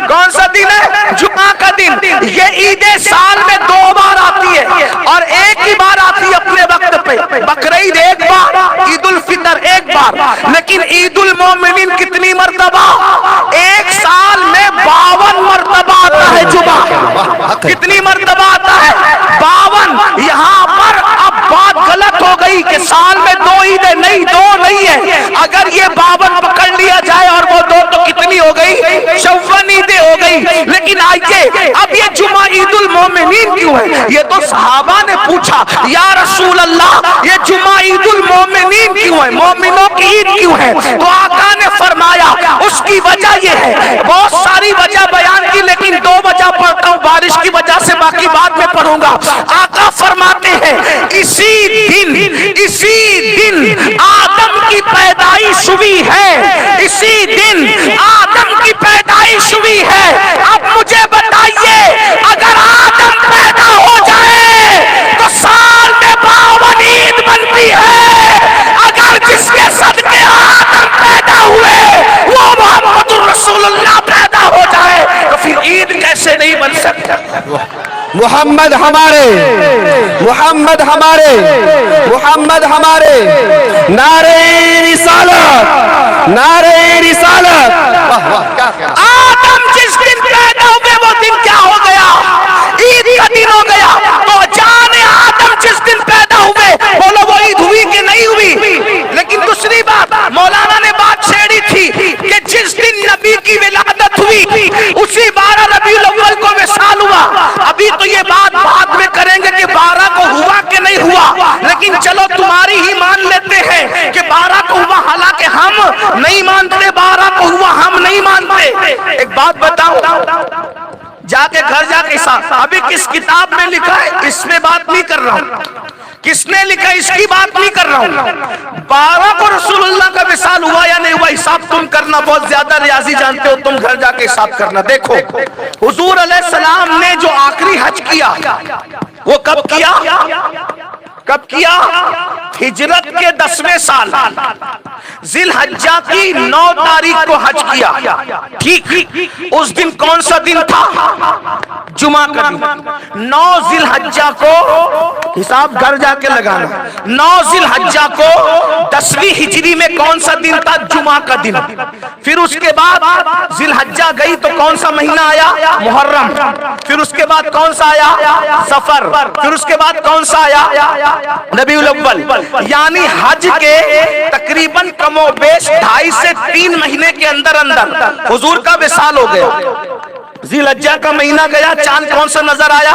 کون سا دن ہے؟ جمعہ کا دن. یہ عیدیں سال میں 2 بار آتی ہے اور ایک ہی بار آتی ہے اپنے وقت پہ. بقرعید ایک بار، عید الفطر ایک بار. لیکن عید المومنین کتنی مرتبہ؟ ایک سال میں 52 مرتبہ آتا ہے جمعہ. کتنی مرتبہ آتا ہے؟ 52. یہاں پر اب بات غلط ہو گئی کہ سال میں 2 عیدیں. نہیں، 2 نہیں ہے. اگر یہ 52 پکڑ لیا جائے اور وہ 2 تو کتنی ہو گئی؟ 54 عیدیں ہو گئی. لیکن آئیے اب یہ جمعہ عید المومنین کیوں ہے؟ یہ تو صحابہ نے پوچھا یا رسول اللہ یہ جمعہ عید المومنین کیوں ہے؟ مومنوں کی عید کیوں ہے؟ تو آقا نے فرمایا اس کی وجہ یہ ہے. بہت ساری وجہ بیان کی لیکن 2 وجہ پڑھتا ہوں بارش کی وجہ سے، باقی بعد میں پڑھوں گا. آقا فرماتے ہیں اسی دن آدم کی پیدائش ہوئی ہے. اسی دن آدم کی پیدائش ہوئی ہے. اب مجھے بتائیے اگر آدم پیدا ہو جائے تو سال میں 52 عید بنتی ہے. اگر جس کے صدقے آدم پیدا ہوئے وہ محمد الرسول اللہ پیدا ہو جائے تو پھر عید کیسے نہیں بن سکتا؟ محمد ہمارے، محمد ہمارے، محمد ہمارے، نعرہ رسالت، نعرہ رسالت۔ واہ واہ کیا کہنا۔ آدم جس دن پیدا ہوئے وہ دن کیا ہو گیا؟ عید کا دن ہو گیا۔ تو جان آدم جس دن پیدا ہوئے بولو وہ عید ہوئی کہ نہیں ہوئی؟ لیکن دوسری بات مولانا نے بات چھیڑی تھی کہ جس دن نبی کی ولادت ہوئی اسی 12 ربیع الاول کو وصال ہوا۔ ابھی تو یہ بات بعد میں کریں گے کہ 12 کو ہوا کہ نہیں ہوا، لیکن چلو تمہاری ہی مان لیتے ہیں کہ 12 کو ہوا، حالانکہ ہم نہیں مانتے 12 کو ہوا، ہم نہیں مانتے۔ ایک بات بتاؤ، جا کے گھر جا کے ابھی کس کتاب میں لکھا ہے اس میں بات نہیں کر رہا ہوں، کس نے لکھا اس کی بات نہیں کر رہا ہوں۔ 12 کو رسول اللہ کا وصال ہوا یا نہیں ہوا حساب تم کرنا، بہت زیادہ ریاضی جانتے ہو تم، گھر جا کے حساب کرنا۔ دیکھو حضور علیہ السلام نے جو آخری حج کیا وہ کب کیا؟ کب کیا؟ ہجرت کے 10ویں سال ذی الحجہ کی 9 تاریخ کو حج کیا۔ ٹھیک، اس دن کون سا دن تھا؟ جمعہ کا دن۔ 9 ذی الحجہ کو حساب گھر جا کے لگانا، 9 ذی الحجہ کو 10ویں ہجری میں کون سا دن تھا؟ جمعہ کا دن۔ پھر اس کے بعد ذی الحجہ گئی تو کون سا مہینہ آیا؟ محرم۔ پھر اس کے بعد کون سا آیا؟ صفر۔ پھر اس کے بعد کون سا آیا؟ ربیع الاول۔ یعنی حج کے تقریباً کم و بیش 2.5 سے 3 مہینے کے اندر حضور کا وصال ہو گیا۔ ذی الحجہ کا مہینہ گیا، چاند کون سا نظر آیا؟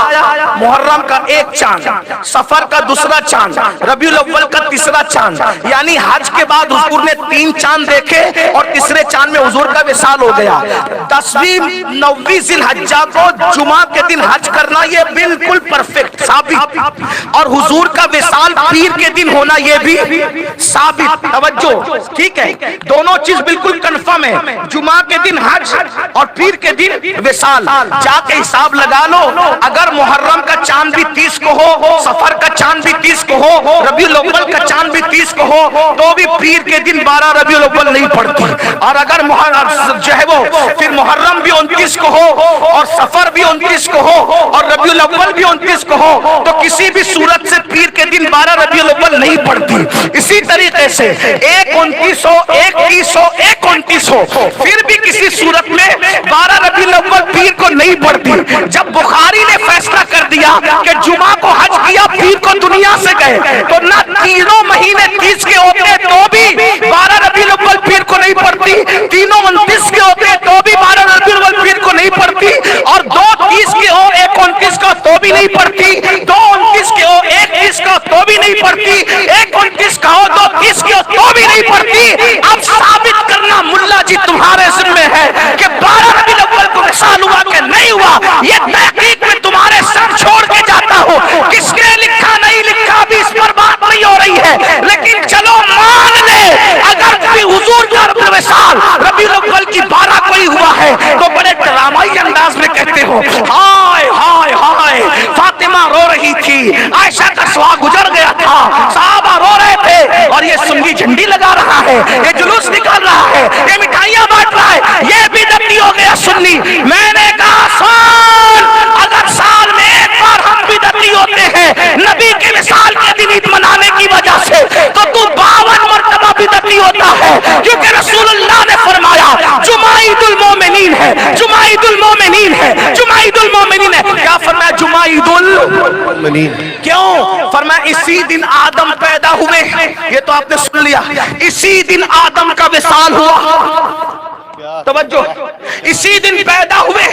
محرم کا ایک چاند، صفر کا دوسرا چاند، ربیع الاول کا تیسرا چاند۔ یعنی حج کے بعد حضور نے 3 چاند دیکھے اور تیسرے چاند میں حضور کا وصال ہو گیا۔ 10ویں 9ویں ذی الحجہ کو جمعہ کے دن حج کرنا یہ بالکل پرفیکٹ ثابت، اور حضور کا وصال پیر کے دن ہونا یہ بھی ثابت۔ توجہ، ٹھیک ہے، دونوں چیز بالکل کنفرم ہے، جمعہ کے دن حج اور پیر کے دن وصال۔ جا کے حساب لگا لو، اگر محرم کا چاند بھی 30 کو ہو، صفر کا چاند بھی 30 کو ہو، ربیع الاول کا چاند بھی 30 کو ہو، تو بھی پیر کے دن 12 ربیع الاول نہیں پڑتی۔ اور اگر جو ہے وہ پھر محرم بھی 29 کو ہو اور صفر بھی 29 کو ہو اور ربیع الاول بھی 29 کو ہو، تو کسی بھی صورت سے پیر کے دن 12 ربیع الاول نہیں پڑتی۔ اسی طریقے سے 1 29 ہو، 1 30 ہو، 1 29 ہو، پھر بھی کسی صورت میں 12 ربیع الاول پیر کو نہیں پڑتی۔ جب بخاری نے فیصلہ کر دیا کہ جمعہ کو حج کیا، پیر کو دنیا سے گئے، تو نہ تینوں مہینے 30 کے ہوتے تو بھی 12 ربیع الاول پیر کو نہیں پڑتی، تینوں 29 کے ہوتے تو بھی 12 ربیع الاول پیر کو نہیں پڑتی، اور 2 30 کے ہو 1 29 کا تو بھی نہیں پڑتی، 2 29 کے ہو 1 30 کا تو بھی نہیں پڑتی، 1 29 کا ہو 2 30 کے ہو تو بھی نہیں پڑتی۔ اب ثابت کرنا ملا جی تمہارے ذمہ ہے کہ 12 ربیع الاول کو وصال ہوا کہ نہیں ہوا، یہ تحقیق میں تمہارے سر چھوڑ کے جاتا ہوں۔ کس نے لکھا نہیں لکھا بھی اس پر بات نہیں ہو رہی ہے، لیکن چلو مان لے اگر بھی حضور کا وصال ربیع الاول کی 12 کو ہی ہوا ہے تو بڑے ڈرامائی انداز میں کہتے ہو ہائے ہائے ہائے، فاطمہ رو رہی تھی، عائشہ کا سواگ گزر گیا تھا، صحابہ رو رہے تھے، اور یہ سنگی جھنڈی لگا رہا ہے، یہ جلوس نکال رہا ہے، یہ مٹھائیاں بانٹ رہا ہے، یہ بھی بدعتی ہو گیا سنی۔ میں نے کہا سن، اگر سال میں ایک بار ہم بدعتی ہوتے ہیں نبی کے وصال کے دن عید منانے کی وجہ سے، تو 52 مرتبہ بدعتی ہوتا ہے، کیونکہ رسول اللہ نے فرمایا جمعہ عید المومنین ہے، جمعہ عید المومنین ہے، جمعہ عید المومنین ہے۔ کیا فرمایا؟ جمعہ عید المومنین۔ کیوں فرمایا؟ اسی دن آدم پیدا ہوئے، یہ تو آپ نے سن لیا، اسی دن آدم کا وصال ہوا۔ توجہ، اسی دن پیدا ہوئے،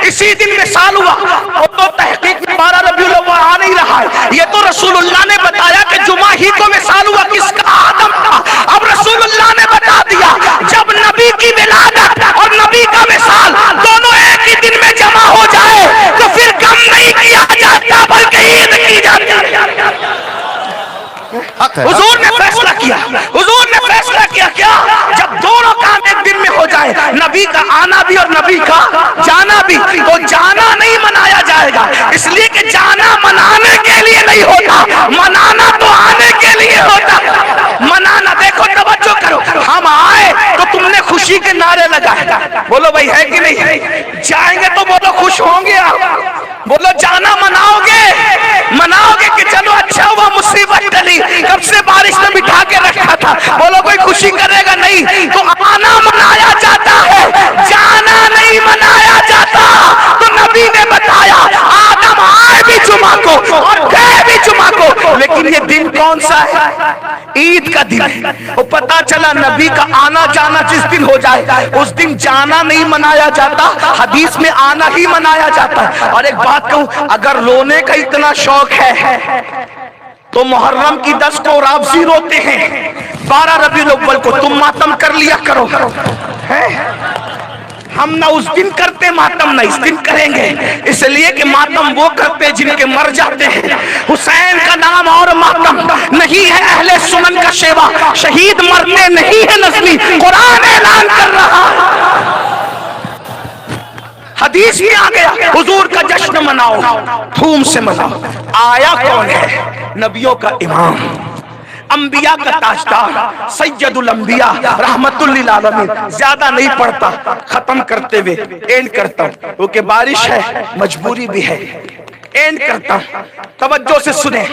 اسی دن وصال ہوا، اور تو تحقیق میں 12 ربیع الاول آ نہیں رہا ہے، یہ تو رسول اللہ نے بتایا کہ جمعہ ہی کو وصال ہوا، کس کا؟ آدم کا۔ اب رسول اللہ نے بتا دیا جب نبی کی ولادت اور نبی کا وصال دونوں ایک ہی دن میں جمع ہو جائے تو پھر غم نہیں کیا جاتا بلکہ عید کی جاتی ہے۔ حضور نے فیصلہ کیا، حضور نے فیصلہ کیا کیا جب دونوں کام ایک دن میں ہو جائے، نبی کا آنا بھی اور نبی کا جانا بھی، تو جانا نہیں منایا جائے گا، اس لیے کہ جانا منانے کے لیے نہیں ہوتا، منانا تو آنے کے لیے ہوتا۔ منانا، دیکھو توجہ کرو، ہم آئے تو تم نے خوشی خوشی کے نعرے لگائے. بولو بھائی ہے کہ نہیں ہے؟ جائیں گے تو بولو خوش ہوں گے آپ. بولو جانا مناؤ گے کہ چلو اچھا ہوا مصیبت ٹلی, کب سے بارش میں بٹھا کے رکھا تھا. بولو کوئی خوشی کرے گا نہیں. تو آنا منایا جاتا ہے, جانا نہیں منایا جاتا. تو نبی نے بتایا آدم آئے بھی جمعہ کو اور گئے بھی جمعہ کو, لیکن یہ دن کون سا ہے؟ عید کا دن ہے. وہ پتا چلا نبی کا آنا جانا جس دن ہو جائے اس دن جانا نہیں منایا جاتا, حدیث میں آنا ہی منایا جاتا ہے. اور ایک بات کہوں, اگر رونے کا اتنا شوق ہے تو محرم کی 10 کو رابضی روتے ہیں, 12 ربیع الاول کو تم ماتم کر لیا کرو. ہم نہ اس دن کرتے ماتم, نہ اس دن کریں گے, اس لیے کہ ماتم وہ کرتے جن کے مر جاتے ہیں. حسین کا نام اور ماتم نہیں ہے اہل سنن کا شیوا, شہید مرتے نہیں ہے نسلی, قرآن اعلان کر رہا. حدیث میں آ گیا حضور کا جشن مناؤ, دھوم سے مناؤ. آیا کون ہے؟ نبیوں کا امام, انبیاء کا تاجدار, سید الانبیاء رحمت للعالمین. زیادہ نہیں پڑھتا, ختم کرتے ہوئے اینڈ کرتا ہوں کیونکہ بارش ہے, مجبوری بھی ہے. اینڈ کرتا ہوں, توجہ سے سنیں.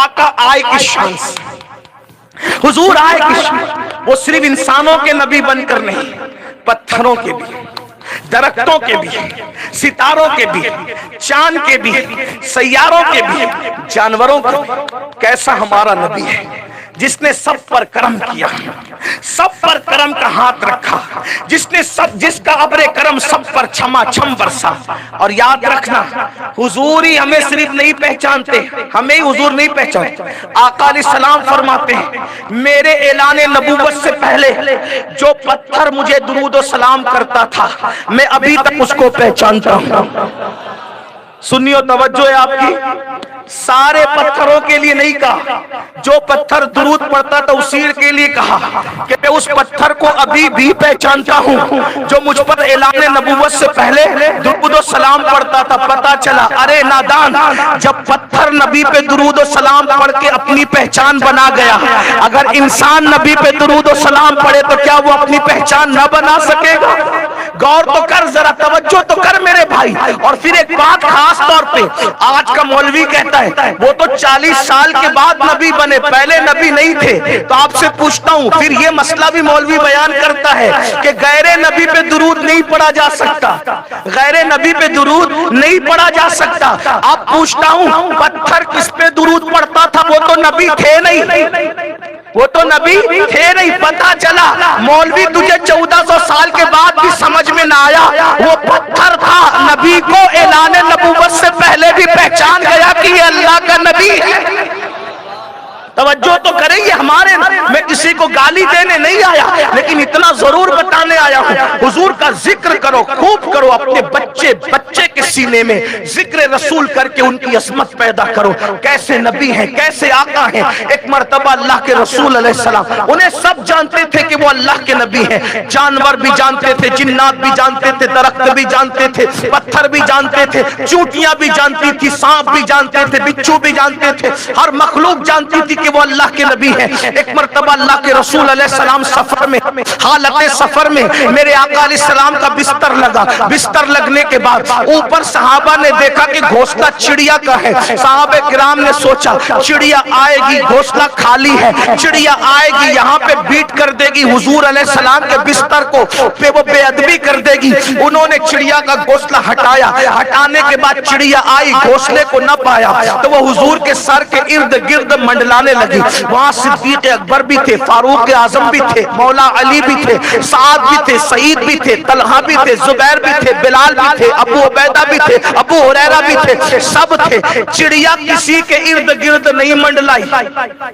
آقا آئے کس شان سے, حضور آئے کس شان. وہ صرف انسانوں کے نبی بن کر نہیں, پتھروں کے بھی, درختوں کے بھی, ستاروں کے بھی, چاند کے بھی, سیاروں کے بھی, جانوروں کے بھی. کیسا ہمارا نبی ہے جس نے سب پر کرم کیا, سب پر کرم کا ہاتھ رکھا, جس کا ابر کرم سب پر چھما چھم برسا. اور یاد رکھنا حضور ہی ہمیں صرف نہیں پہچانتے, ہمیں حضور نہیں پہچانتے. آقا علیہ السلام فرماتے ہیں میرے اعلان نبوت سے پہلے جو پتھر مجھے درود و سلام کرتا تھا میں ابھی تک اس کو پہچانتا ہوں. سنیو, توجہ ہے آپ کی. سارے پتھروں کے لیے نہیں کہا, جو پتھر درود پڑتا تھا اسی کے لیے کہا کہ میں اس پتھر کو ابھی بھی پہچانتا ہوں جو مجھ پر اعلان نبوت سے پہلے درود و سلام پڑھتا تھا. پتا چلا ارے نادان, جب پتھر نبی پہ درود و سلام پڑھ کے اپنی پہچان بنا گیا, اگر انسان نبی پہ درود و سلام پڑھے تو کیا وہ اپنی پہچان نہ بنا سکے گا؟ غور تو کر, ذرا توجہ تو کر میرے بھائی. اور پھر ایک بات خاص طور پہ, آج کا مولوی کہتا ہے وہ تو 40 سال کے بعد نبی بنے, پہلے نبی نہیں تھے. تو آپ سے پوچھتا ہوں, پھر یہ مسئلہ بھی مولوی بیان کرتا ہے کہ غیر نبی پہ درود نہیں پڑھا جا سکتا, غیر نبی پہ درود نہیں پڑھا جا سکتا. آپ پوچھتا ہوں پتھر کس پہ درود پڑھتا تھا, وہ تو نبی تھے نہیں, وہ تو نبی تھے نہیں. پتا چلا مولوی تجھے 1400 سال کے بعد بھی سمجھ میں نہ آیا, وہ پتھر تھا نبی کو اعلان نبوت سے پہلے بھی پہچان گیا کہ یہ اللہ کا نبی ہے. توجہ تو کریں, یہ ہمارے, میں کسی کو گالی دینے نہیں آیا لیکن اتنا ضرور بتانے آیا ہوں, حضور کا ذکر کرو, خوب کرو, اپنے بچے کے سینے میں ذکر رسول کر کے ان کی عظمت پیدا کرو. کیسے نبی ہیں, کیسے آقا ہیں. ایک مرتبہ اللہ کے رسول علیہ السلام, انہیں سب جانتے تھے کہ وہ اللہ کے نبی ہیں, جانور بھی جانتے تھے, جنات بھی جانتے تھے, درخت بھی جانتے تھے, پتھر بھی جانتے تھے, چونٹیاں بھی جانتی تھی, سانپ بھی جانتے تھے, بچھو بھی جانتے تھے, ہر مخلوق جانتی تھی کہ وہ اللہ کے نبی ہیں. ایک مرتبہ اللہ کے رسول علیہ السلام سفر میں, حالت سفر میں میرے آقا علیہ السلام کا بستر لگا. بستر لگنے کے بعد اوپر صحابہ نے دیکھا کہ گھونسلہ چڑیا کا ہے. صحابہ کرام نے سوچا چڑیا آئے گی, گھونسلہ خالی ہے, چڑیا آئے گی یہاں پہ بیٹ کر دے گی حضور علیہ السلام کے بستر کو, پہ وہ بے ادبی کر دے گی. انہوں نے چڑیا کا گھونسلہ ہٹایا, ہٹانے کے بعد چڑیا آئی, گھونسلے کو نہ پایا تو وہ حضور کے سر کے ارد گرد منڈلانے لگی. وہاں صدیق اکبر بھی تھے, فاروق اعظم بھی تھے, مولا علی بھی تھے, سعد بھی تھے, سعید بھی تھے, طلحہ بھی تھے, زبیر بھی تھے, بلال بھی تھے, ابو عبیدہ بھی تھے, ابو ہریرہ بھی تھے, سب تھے. چڑیا کسی کے ارد گرد نہیں منڈلائی,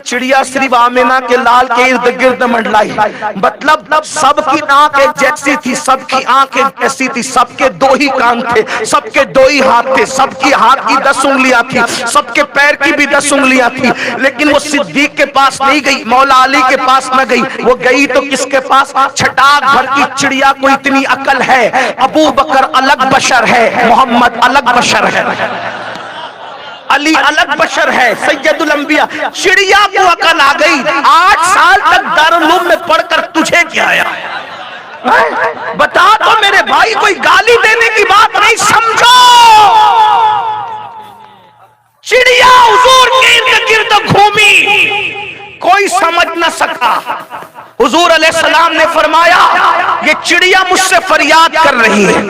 چڑیا صرف آمنہ کے لال کے ارد گرد منڈلائی. مطلب سب کی آنکھ ایک جیسی تھی, سب کی آنکھ ایک جیسی تھی, سب کے 2 ہی کان تھے, سب کے 2 ہی ہاتھ تھے, سب کی ہاتھ کی 10 انگلیاں تھی, سب کے پیر کی بھی 10 انگلیاں تھی. لیکن وہ صدیق کے پاس نہیں گئی, مولا علی کے پاس نہ گئی, وہ گئی تو کس کے پاس, چھٹاک بھر کی چڑیا کو اتنی عقل ہے. ابو بکر الگ بشر ہے, محمد الگ بشر ہے, علی الگ بشر ہے, سید الانبیاء. چڑیا کو عقل آ گئی. 8 سال تک دارالعلوم میں پڑھ کر تجھے کیا آیا, بتا تو میرے بھائی، کوئی گالی دینے کی بات نہیں، سمجھو چڑیا حضور کے ارد گرد گھومی، کوئی سمجھ نہ سکا۔ حضور علیہ السلام نے فرمایا یہ چڑیا مجھ سے فریاد کر رہی ہے۔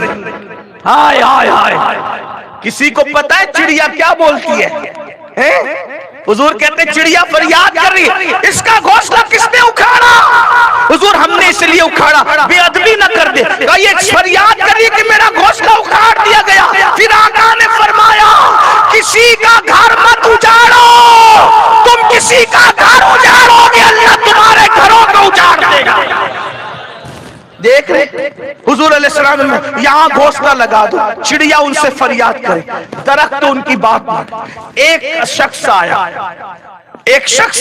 ہائے ہائے ہائے، کسی کو پتا ہے چڑیا کیا بولتی ہے؟ حضور کہتے ہیں چڑیا فریاد کر رہی ہے، اس کا گھونسلہ کس نے اکھاڑا؟ حضور ہم نے اس لیے اکھاڑا، بے ادبی نہ کر دے، کہا یہ فریاد کر رہی ہے کہ میرا گھونسلہ اکھاڑ دیا گیا۔ پھر آقا نے فرمایا کسی کا گھر مت اجاڑو، تم کسی کا گھر اجاڑو گے اللہ تمہارے گھروں کو اجاڑ دے گا۔ دیکھ رہے حضور علیہ السلام نے یہاں گھونسلہ لگا دو، چڑیا ان سے فریاد کرے، درخت ان کی بات مان۔ ایک شخص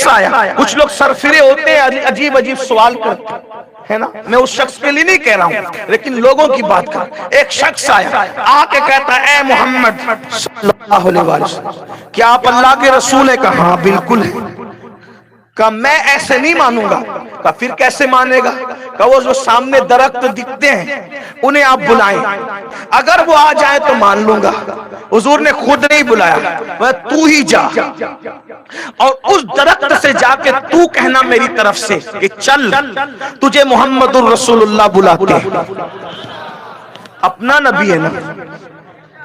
آیا، کچھ لوگ سرفرے ہوتے ہیں، عجیب عجیب سوال کرتے ہے نا، میں اس شخص کے لیے نہیں کہہ رہا ہوں لیکن لوگوں کی بات کر۔ ایک شخص آیا آ کے کہتا ہے اے محمد صلی اللہ علیہ وسلم، کیا آپ اللہ کے رسول ہیں؟ کہا ہاں بالکل ہے۔ کہا میں ایسے نہیں مانوں گا۔ کہا پھر کیسے مانے گا؟ کہا وہ جو سامنے درخت دکھتے ہیں انہیں آپ بلائیں، اگر وہ آ جائیں تو مان لوں گا۔ حضور نے خود نہیں بلایا، تو ہی جا اور اس درخت سے جا کے تو کہنا میری طرف سے کہ چل، تجھے محمد الرسول اللہ بلاتے ہیں۔ اپنا نبی ہے نا،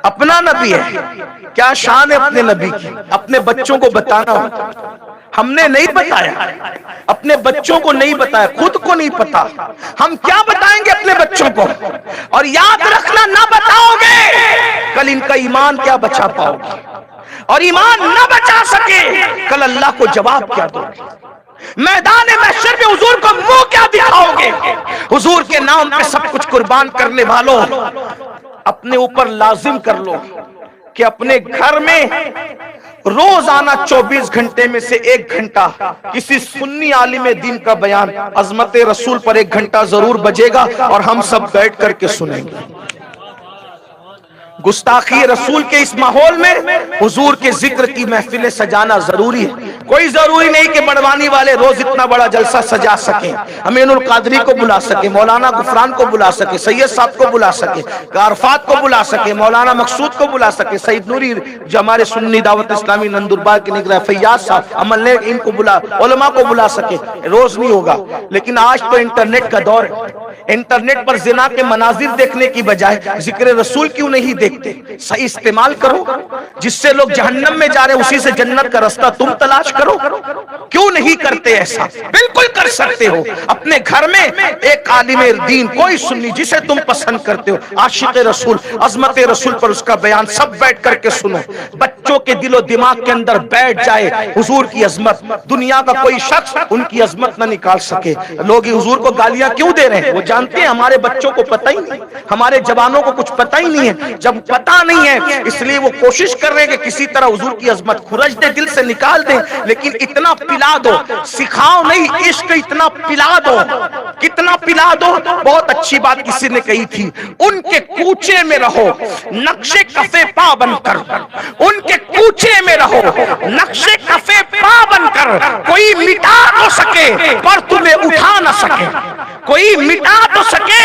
اپنا نبی ہے، کیا شان ہے اپنے نبی کی؟ اپنے بچوں کو بتانا ہوتا، ہم نے نہیں بتایا، اپنے بچوں کو نہیں بتایا، خود کو نہیں پتا، ہم کیا بتائیں گے اپنے بچوں کو؟ اور یاد رکھنا نہ بتاؤ گے کل ان کا ایمان کیا بچا پاؤ گے، اور ایمان نہ بچا سکے کل اللہ کو جواب کیا دو گے؟ میدان محشر میں حضور کو منہ کیا دکھاؤ گے؟ حضور کے نام پہ سب کچھ قربان کرنے والوں، اپنے اوپر لازم کر لو کہ اپنے گھر میں روزانہ 24 گھنٹے میں سے 1 گھنٹا کسی سنی عالم دین کا بیان عظمت رسول پر 1 گھنٹا ضرور بجے گا اور ہم سب بیٹھ کر کے سنیں گے۔ گستاخی رسول کے اس ماحول میں حضور کے ذکر کی محفلیں سجانا ضروری ہے۔ کوئی ضروری نہیں کہ بڑوانی والے روز اتنا بڑا جلسہ سجا سکیں، امین القادری کو بلا سکیں، مولانا غفران کو بلا سکیں، سید صاحب کو بلا سکیں، عرفات کو بلا سکیں، مولانا مقصود کو بلا سکیں، سید نوری جو ہمارے سنی دعوت اسلامی نندربار کے نگراں، فیاض صاحب، عمل نے ان کو بلا، علماء کو بلا سکیں، روز نہیں ہوگا۔ لیکن آج تو انٹرنیٹ کا دور ہے، انٹرنیٹ پر زنا کے مناظر دیکھنے کی بجائے ذکر رسول کیوں نہیں دیکھتے؟ صحیح استعمال کرو، جس سے لوگ جہنم میں جا رہے اسی سے جنت کا رستہ تم تلاش کرو۔ کیوں نہیں کرتے ایسا؟ بالکل کر سکتے ہو۔ اپنے گھر میں ایک عالم دین، کوئی سنی جسے تم پسند کرتے ہو، عاشق رسول، عظمت رسول پر اس کا بیان سب بیٹھ کر کے سنو، بچوں کے دل و دماغ کے اندر بیٹھ جائے حضور کی عظمت، دنیا کا کوئی شخص ان کی عظمت نہ نکال سکے۔ لوگ حضور کو گالیاں کیوں دے رہے ہیں؟ وہ جانتے ہیں ہمارے بچوں کو پتہ ہی نہیں، ہمارے جوانوں کو کچھ پتہ ہی نہیں ہے۔ جب پتہ نہیں ہے اس لیے وہ کوشش کر رہے ہیں کہ کسی طرح حضور کی عظمت کھرچ دے، دل سے نکال دیں، لیکن اتنا پلا دو، سکھاؤ نہیں، عشق اتنا پلا دو، کتنا پلا دو۔ بہت اچھی بات کسی نے کہی تھی، ان کے کوچے میں رہو نقشے کفے پا بن کر، ان کے کوچے میں رہو نقشے کفے پا بن کر، کوئی مٹا تو سکے پر تمہیں اٹھا نہ سکے، کوئی مٹا تو سکے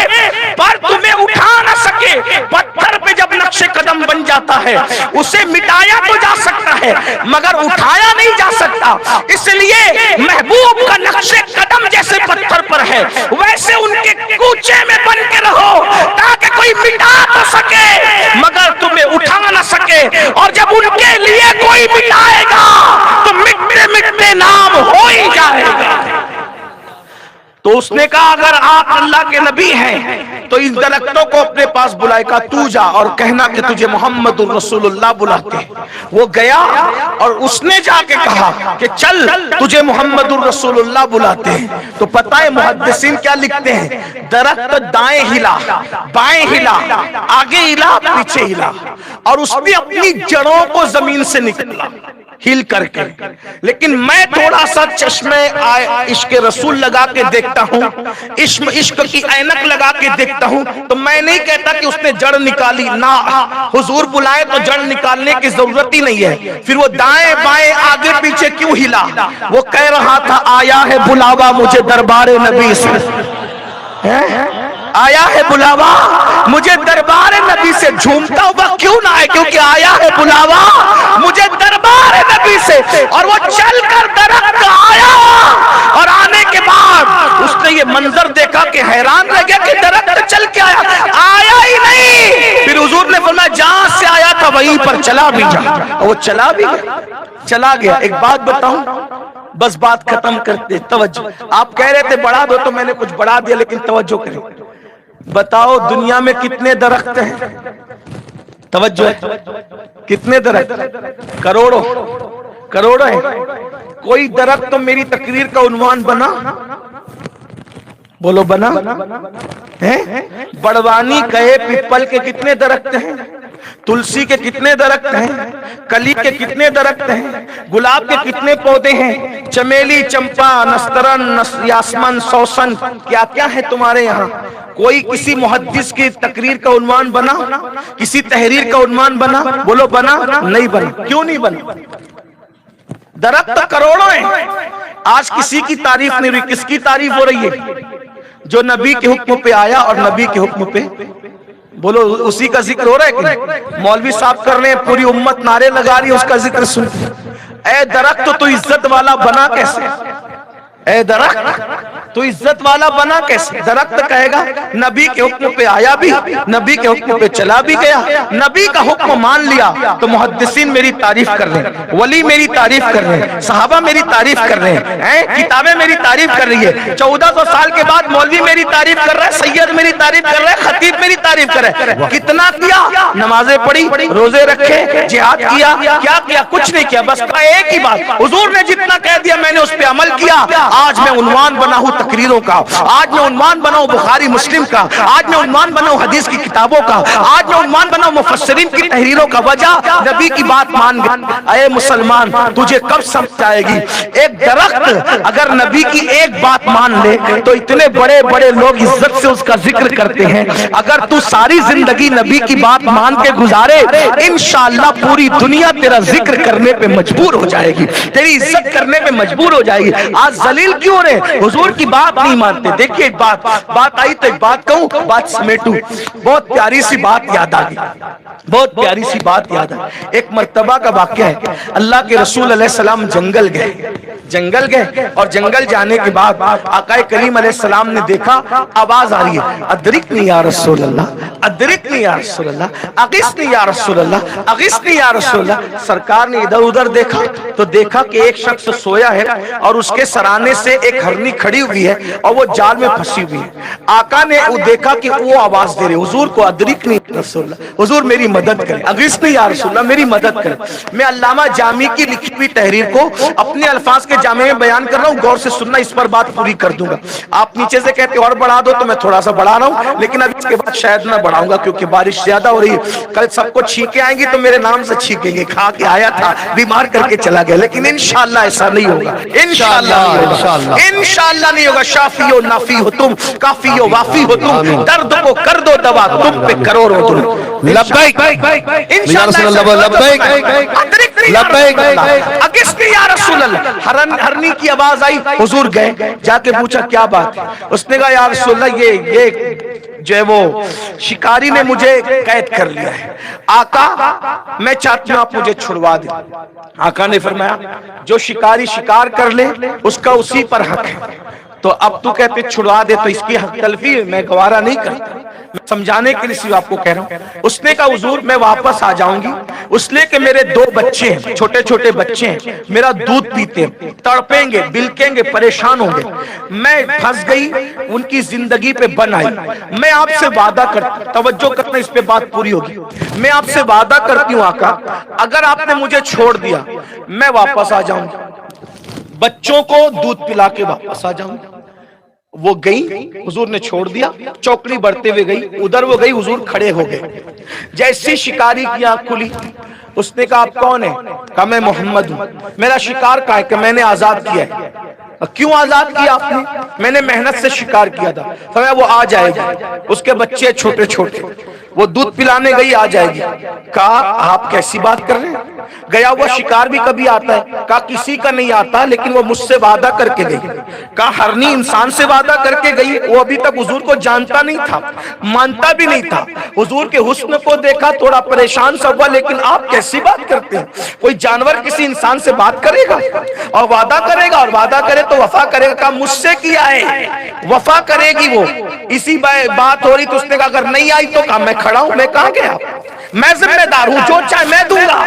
پر تمہیں اٹھا نہ سکے۔ پتھر پہ جب نقش قدم بن جاتا ہے اسے مٹایا تو جا سکتا ہے مگر اٹھایا نہیں جا سکتا، اس لیے محبوب کا نقش قدم جیسے پتھر پر ہے ویسے ان کے کوچے میں بن کے رہو تاکہ کوئی مٹا تو سکے مگر تمہیں اٹھا نہ سکے، اور جب ان کے لیے کوئی مٹائے گا تو مٹتے مٹتے نام ہو ہی جائے گا۔ تو اس نے کہا اگر آپ اللہ کے نبی ہیں تو ان درختوں کو اپنے پاس بلائے، کہا تو جا اور کہنا کہ تجھے محمد الرسول اللہ بلاتے ہیں۔ وہ گیا اور اس نے جا کے کہا کہ چل تجھے محمد الرسول اللہ بلاتے ہیں۔ تو پتہ ہے محدثین کیا لکھتے ہیں؟ درخت دائیں ہلا، بائیں ہلا، آگے ہلا، پیچھے ہلا، اور اس نے اپنی جڑوں کو زمین سے نکلا ہل کر کے۔ لیکن میں تھوڑا سا چشمہ عشق رسول لگا کے دیکھتا ہوں، عشق کی اینک لگا کے دیکھتا ہوں، تو میں نہیں کہتا کہ اس نے جڑ نکالی، نہ، حضور بلائے تو جڑ نکالنے کی ضرورت ہی نہیں ہے۔ پھر وہ دائیں بائیں آگے پیچھے کیوں ہلا؟ وہ کہہ رہا تھا آیا ہے بلاوا مجھے دربار نبی سے، آیا ہے بلاوا مجھے دربار نبی سے جھومتا ہوا کیوں نہ آئے، کیونکہ آیا ہے بلاوا مجھے دربار نبی سے، اور وہ چل کر درخت آیا، اور آنے کے بعد اس نے یہ منظر دیکھا کہ حیران رہ گیا کہ درخت چل کے آیا ہی نہیں۔ پھر حضور نے فرمایا جہاں سے آیا تھا وہیں پر چلا بھی جا، وہ چلا بھی گیا، چلا گیا۔ ایک بات بتاؤں، بس بات ختم کرتے، توجہ، آپ کہہ رہے تھے بڑھا دو تو میں نے کچھ بڑھا دیا، لیکن توجہ کریں، بتاؤ دنیا میں کتنے درخت ہیں؟ توجہ ہے، کتنے درخت؟ کروڑوں، کروڑوں ہیں۔ کوئی درخت تو میری تقریر کا عنوان بنا؟ بولو بنا ہے؟ بڑوانی کہے پیپل کے کتنے درخت ہیں، تلسی کے کتنے درخت ہیں، کلی کے کتنے درخت ہیں، گلاب کے کتنے پودے ہیں، چمیلی، چمپا، نسترن، یاسمن، سوسن، کیا کیا ہے تمہارے یہاں؟ کوئی کسی محدث کی تقریر کا عنوان بنا؟ کسی تحریر کا عنوان بنا؟ بولو بنا؟ نہیں بنا۔ کیوں نہیں بنا؟ درخت تو کروڑوں ہیں، آج کسی کی تعریف نہیں ہوئی، کس کی تعریف ہو رہی ہے؟ جو نبی کے حکم پہ آیا اور نبی کے حکم پہ، بولو اسی کا ذکر ہو رہا ہے کہ نہیں؟ مولوی صاحب کر رہے ہیں، پوری امت نعرے لگا رہی ہے، اس کا ذکر سن۔ اے درخت تو عزت والا بنا کیسے؟ اے درخت تو عزت والا بنا کیسے؟ درخت کہے گا نبی کے حکم پہ آیا بھی، نبی کے حکم پہ چلا بھی گیا، نبی کا حکم مان لیا تو محدثین میری تعریف کر رہے ہیں، ولی میری تعریف کر رہے ہیں، صحابہ میری تعریف کر رہے ہیں، کتابیں میری تعریف کر رہی ہے۔ 1400 سال کے بعد مولوی میری تعریف کر رہا ہے، سید میری تعریف کر رہا ہے، خطیب میری تعریف کر رہا ہے۔ کتنا کیا؟ نمازیں پڑھی، روزے رکھے، جہاد کیا، کیا کیا؟ کچھ نہیں کیا، بس کہا ایک ہی بات، حضور نے جتنا کہہ دیا میں نے اس پہ عمل کیا۔ آج میں عنوان بنا ہوں تقریروں کا، آج میں عنوان بنا ہوں بخاری مسلم کا، آج میں عنوان بنا ہوں حدیث کی کتابوں کا، آج میں عنوان بنا ہوں مفسرین کی تحریروں کا۔ وجہ نبی کی بات مان گیا۔ اے مسلمان تجھے کب سمجھ آئے گی؟ ایک درخت اگر نبی کی ایک بات مان لے تو اتنے بڑے بڑے لوگ عزت سے اس کا ذکر کرتے ہیں۔ اگر تو ساری زندگی نبی کی بات مان کے گزارے، انشاءاللہ پوری دنیا تیرا ذکر کرنے پہ مجبور ہو جائے گی، تیری عزت کرنے پہ مجبور ہو جائے گی۔ آج ذلیل کیوں رہے؟ حضور کی بات نہیں مانتے۔ دیکھیے ایک بات آئی تو ایک بات کہوں، بات سمیٹوں، بہت پیاری سی بات یاد آ گئی، بہت پیاری سی بات یاد آ گئی۔ ایک مرتبہ کا واقعہ ہے، اللہ کے رسول علیہ السلام جنگل گئے اور جنگل جانے کے بعد آقا کریم علیہ السلام نے دیکھا آواز آ رہی ہے، ادرکنی یا رسول اللہ، ادرکنی یا رسول اللہ، اغثنی یا رسول اللہ، اغثنی یا رسول اللہ۔ سرکار نے ادھر ادھر دیکھا تو دیکھا کہ ایک شخص سویا ہے اور اس کے سرانے سے ایک ہرنی کھڑی ہوئی ہے اور وہ جال میں پھنسی ہوئی ہے۔ آقا نے دیکھا کہ وہ آواز دے رہے حضور کو، ادرکنی یا رسول اللہ، حضور میری مدد کریں، اغثنی یا رسول اللہ، میری مدد کریں۔ میں علامہ جامی کی لکھی ہوئی تحریر کو اپنے الفاظ کے جامع میں بیان کر رہا ہوں، غور سے سننا، اس پر بات پوری کر دوں گا۔ آپ نیچے سے کہتے اور بڑھا دو تو میں تھوڑا سا بڑھا رہا ہوں، لیکن اب اس کے بعد شاید نہ بڑھاؤں گا کیونکہ بارش زیادہ ہو رہی ہے۔ کل سب کو چھینکیں آئیں گی تو میرے نام سے چھینکیں گے، کھا کے آیا تھا بیمار کر کے چلا گیا، لیکن انشاءاللہ ایسا نہیں ہوگا، انشاءاللہ نہیں ہوگا۔ شافی و نافی ہو تم، کافی و وافی ہو تم، درد کو کر دو دوا، تم پہ کروڑوں درود۔ لبیک یا رسول اللہ، لبیک لبیک، اغثنی یا رسول اللہ۔ ہرنی کی آواز آئی، حضور گئے، جا کے پوچھا کیا بات؟ اس نے کہا یا رسول اللہ یہ جو ہے وہ شکاری نے مجھے قید کر لیا ہے، آقا میں چاہتی ہوں آپ مجھے چھڑوا دیں۔ آقا نے فرمایا جو شکاری شکار کر لے اس کا اسی پر حق ہے، تو اب تو کہتے چھڑوا دے تو اس کی حق تلفی ہے، میں گوارا نہیں کرتا، میں سمجھانے کے لیے آپ کو کہہ رہا ہوں۔ اس نے کہا حضور میں واپس آ جاؤں گی، اس لیے کہ میرے 2 بچے ہیں، چھوٹے چھوٹے بچے ہیں، میرا دودھ پیتے ہیں، تڑپیں گے، بلکیں گے، پریشان ہوں گے، میں پھنس گئی، ان کی زندگی پہ بن آئی۔ میں آپ سے وعدہ کرتا، توجہ کرنا اس پہ بات پوری ہوگی، میں آپ سے وعدہ کرتی ہوں آقا اگر آپ نے مجھے چھوڑ دیا میں واپس آ جاؤں گی، بچوں کو دودھ پلا کے واپس آ جاؤں گی۔ وہ گئی، حضور نے چھوڑ دیا، چوکڑی بڑھتے ہوئے گئی، ادھر وہ گئی، حضور کھڑے ہو گئے۔ جیسی شکاری کی آنکھ کھلی، اس نے کہا آپ کون ہیں؟ کہا میں محمد ہوں۔ میرا شکار کہاں ہے؟ کہ میں نے آزاد کیا ہے۔ کیوں آزاد کیا آپ نے؟ میں نے محنت سے شکار کیا تھا۔ فرمایا وہ آ جائے گی، اس کے بچے چھوٹے چھوٹے، وہ دودھ پلانے گئی، آ جائے گی۔ کہا آپ کیسی بات کر رہے ہیں؟ گیا ہوا شکار بھی کبھی آتا ہے؟ کہا کسی کا نہیں آتا، لیکن وہ مجھ سے وعدہ کر کے گئی۔ کہا ہرنی انسان سے وعدہ کر کے گئی، وہ ابھی تک حضور کو جانتا نہیں تھا، مانتا بھی نہیں تھا، حضور کے حسن کو دیکھا تھوڑا پریشان سا ہوا، لیکن آپ کیسی بات کرتے ہیں؟ کوئی جانور کسی انسان سے بات کرے گا اور وعدہ کرے گا، اور وعدہ کرے تو وفا کرے گا؟ کہا مجھ سے کیا ہے، وفا کرے گی وہ۔ اسی بات ہو رہی تو اس نے کہا اگر نہیں آئی تو کہا میں کھڑا ہوں، میں کہاں گیا، میں ذمہ دار ہوں، جو چاہے میں دوں گا۔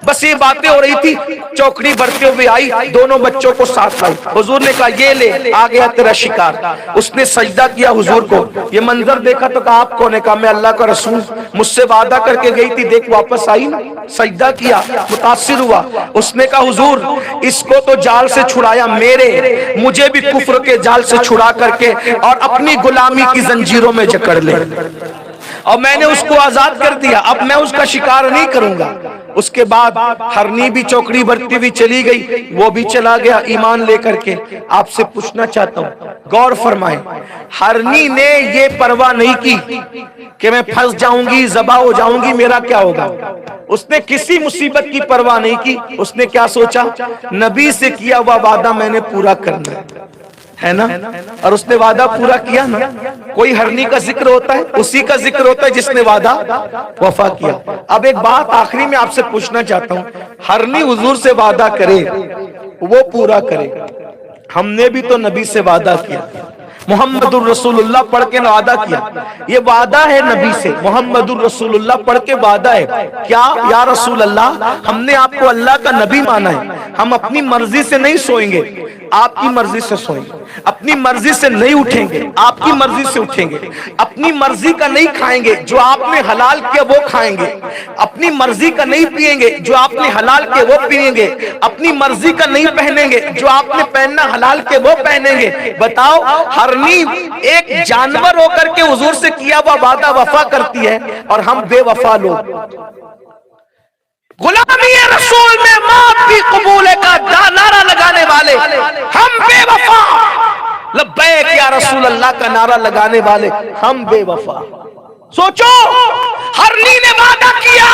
بس یہ باتیں ہو رہی تھی، چوکڑی بھرتے ہوئے آئی، دونوں بچوں کو ساتھ لائی۔ حضور نے کہا یہ لے، آ گیا تیرا شکار۔ اس نے سجدہ کیا حضور کو، یہ منظر دیکھا تو کہا آپ کون ہے؟ کہا میں اللہ کا رسول، مجھ سے وعدہ کر کے گئی تھی، دیکھ واپس آئی نا۔ سجدہ کیا، متاثر ہوا۔ اس نے کہا حضور اس کو تو جال سے چھڑایا میرے، مجھے بھی کفر کے جال سے چھڑا کر کے اور اپنی غلامی کی زنجیروں میں جکڑ لے، اور میں نے اس کو آزاد کر دیا، اب میں اس کا شکار نہیں کروں گا۔ اس کے بعد ہرنی بھی چوکڑی بھرتی ہوئی چلی گئی، وہ بھی چلا گیا ایمان لے کر کے۔ آپ سے پوچھنا چاہتا ہوں، غور فرمائیں، ہرنی نے یہ پرواہ نہیں کی کہ میں پھنس جاؤں گی، ذبح ہو جاؤں گی، میرا کیا ہوگا۔ اس نے کسی مصیبت کی پرواہ نہیں کی۔ اس نے کیا سوچا؟ نبی سے کیا ہوا وعدہ میں نے پورا کرنا ہے نا، اور اس نے وعدہ پورا کیا نا۔ کوئی ہرنی کا ذکر ہوتا ہے، اسی کا ذکر ہوتا ہے جس نے وعدہ وفا کیا۔ اب ایک بات آخری میں آپ سے پوچھنا چاہتا ہوں، ہرنی حضور سے وعدہ کرے وہ پورا کرے، ہم نے بھی تو نبی سے وعدہ کیا، محمد الرسول اللہ پڑھ کے وعدہ کیا، یہ وعدہ ہے نبی سے، محمد الرسول اللہ پڑھ کے وعدہ ہے کیا؟ یا رسول اللہ ہم نے آپ کو اللہ کا نبی مانا ہے، ہم اپنی مرضی سے نہیں سوئیں گے، آپ کی مرضی سے سوئیں گے، اپنی مرضی سے نہیں اٹھیں گے، آپ کی مرضی سے اٹھیں گے، اپنی مرضی کا نہیں کھائیں گے، جو آپ نے حلال کیا وہ کھائیں گے، اپنی مرضی کا نہیں پیئیں گے، جو آپ نے حلال کیا وہ پیئیں گے، اپنی مرضی کا نہیں پہنیں گے، جو آپ نے پہننا حلال کے وہ پہنیں گے۔ بتاؤ ہرنی ایک جانور ہو کر کے حضور سے کیا ہوا وعدہ وفا کرتی ہے، اور ہم بے وفا لوگ غلامی رسول میں موت بھی قبول کا نعرہ لگانے والے، ہم بے وفا لبیک یا رسول اللہ کا نعرہ لگانے والے، ہم بے وفا۔ سوچو ہرنی نے وعدہ کیا،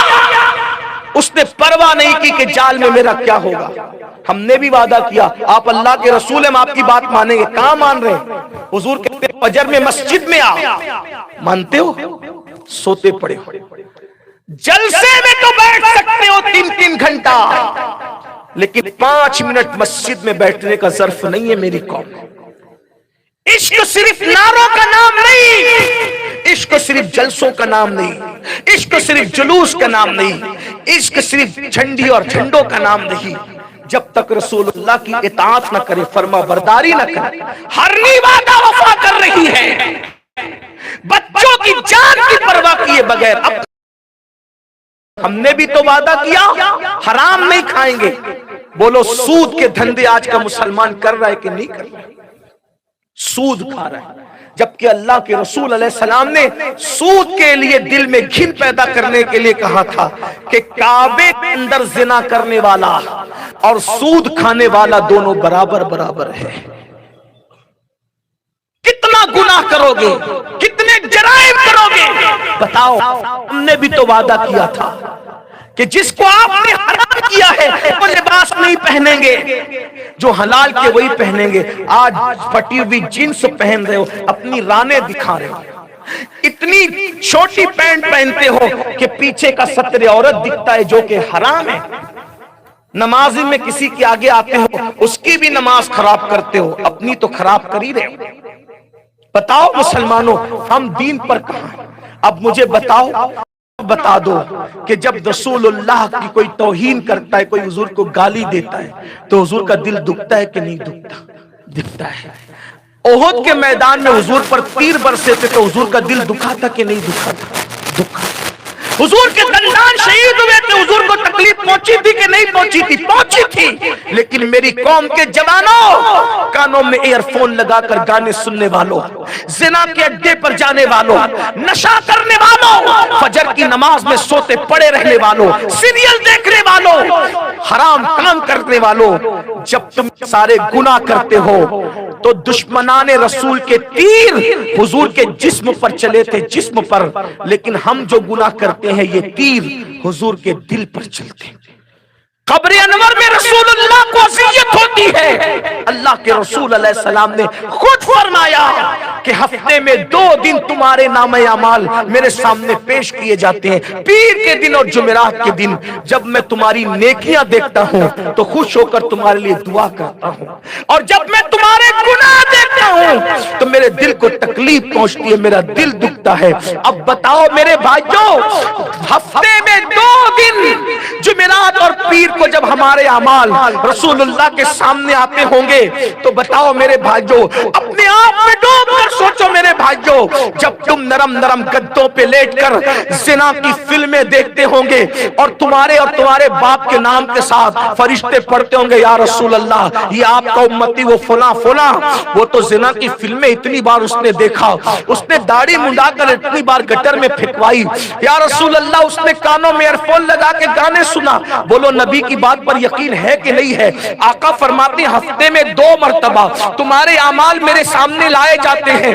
اس نے پرواہ نہیں کی کہ جال میں میرا کیا ہوگا۔ ہم نے بھی وعدہ کیا، آپ اللہ کے رسول ہیں، ہم آپ کی بات مانیں گے، کہاں مان رہے ہیں؟ حضور کہتے ہیں فجر میں مسجد میں آ، مانتے ہو؟ سوتے پڑے ہو، جلسے میں تو بیٹھ سکتے ہو 3-3 گھنٹہ، لیکن 5 منٹ مسجد میں بیٹھنے کا ظرف نہیں ہے میری قوم۔ عشق صرف نعروں کا نام نہیں، عشق صرف جلسوں کا نام نہیں، عشق صرف جلوس کا نام نہیں، عشق صرف جھنڈی اور جھنڈوں کا نام نہیں۔ جب تک رسول اللہ کی اطاعت نہ کرے، فرما برداری نہ کرے، ہرنی وعدہ وفا کر رہی ہے، بچوں کی جان کی پرواہ کیے بغیر۔ اب ہم نے بھی تو وعدہ کیا حرام نہیں کھائیں گے۔ بولو سود کے دھندے آج کا مسلمان کر رہا ہے کہ نہیں کر رہا ہے؟ سود کھا رہا ہے، جبکہ اللہ کے رسول علیہ السلام نے سود کے لیے دل میں گھن پیدا کرنے کے لیے کہا تھا کہ کعبے کے اندر زنا کرنے والا اور سود کھانے والا دونوں برابر برابر ہے۔ کتنا گناہ کرو گے، کتنے جرائم کرو گے، بتاؤ۔ ہم نے بھی تو وعدہ کیا تھا کہ جس کو آپ نے حرام کیا ہے وہ لباس نہیں پہنیں گے، جو حلال کے وہی پہنیں گے۔ آج پھٹی ہوئی جینس پہن رہے ہو، اپنی رانے دکھا رہے ہو، اتنی چھوٹی پینٹ پہنتے ہو کہ پیچھے کا سطر عورت دکھتا ہے، جو کہ حرام ہے۔ نماز میں کسی کے آگے آتے ہو، اس کی بھی نماز خراب کرتے ہو، اپنی تو خراب کر ہی رہے ہو۔ بتاؤ مسلمانوں ہم دین پر کہاں ہیں؟ اب مجھے بتا دو کہ جب رسول اللہ کی کوئی توہین کرتا ہے، کوئی حضور کو گالی دیتا ہے، تو حضور کا دل دکھتا ہے کہ نہیں دکھتا؟ دکھتا ہے۔ احد کے میدان میں حضور پر تیر برسے تھے تو حضور کا دل دکھا تھا کہ نہیں دکھا تھا؟ دکھا۔ حضور کے دندان شہید ہوئے تھے، حضور کو تکلیف پہنچی تھی کہ نہیں پہنچی تھی؟ پہنچی تھی۔ لیکن میری قوم کے جوانوں، کانوں میں ایئر فون لگا کر گانے سننے والوں، زنا کے اڈے پر جانے والوں، نشہ کرنے والوں، فجر کی نماز میں سوتے پڑے رہنے والوں، سیریل دیکھنے والوں، حرام کام کرنے والوں، جب تم سارے گناہ کرتے ہو تو دشمنان رسول کے تیر حضور کے جسم پر چلے تھے، جسم پر، لیکن ہم جو گناہ کرتے ہیں یہ تیر حضور کے دل پر چلتے ہیں۔ قبر انور میں رسول اللہ کو اذیت ہوتی ہے، اللہ کے رسول علیہ السلام نے خود فرمایا کہ ہفتے میں 2 دن تمہارے نام اعمال میرے سامنے پیش کیے جاتے ہیں، پیر کے دن اور جمعرات کے دن۔ جب میں تمہاری نیکیاں دیکھتا ہوں تو خوش ہو کر تمہارے لیے دعا کرتا ہوں، اور جب میں تمہارے گناہ دیکھتا ہوں تو میرے دل کو تکلیف پہنچتی ہے، میرا دل دکھتا ہے۔ اب بتاؤ میرے بھائیوں، ہفتے میں 2 دن جمعرات اور پیر کو جب ہمارے اعمال رسول اللہ کے سامنے آتے ہوں گے تو بتاؤ میرے بھائیوں، اپنے آپ میں ڈوب کر سوچو میرے بھائیوں، جب تم نرم نرم گدوں پہ لیٹ کر زنا کی فلمیں دیکھتے ہوں گے اور تمہارے باپ کے نام کے ساتھ فرشتے پڑھتے ہوں گے، یا رسول اللہ یہ آپ کا امتی وہ فلاں فلاں، وہ تو زنا کی فلمیں اتنی بار اس نے دیکھا، اس نے داڑھی منڈا کر اتنی بار گٹر میں پھینکوائی، یا رسول اللہ اس نے کانوں میں ایئر فون لگا کے گانے سنا۔ بولو نبی کی بات پر یقین ہے کہ نہیں ہے؟ آقا فرماتے ہیں ہفتے میں 2 مرتبہ تمہارے اعمال میرے سامنے لائے جاتے ہیں،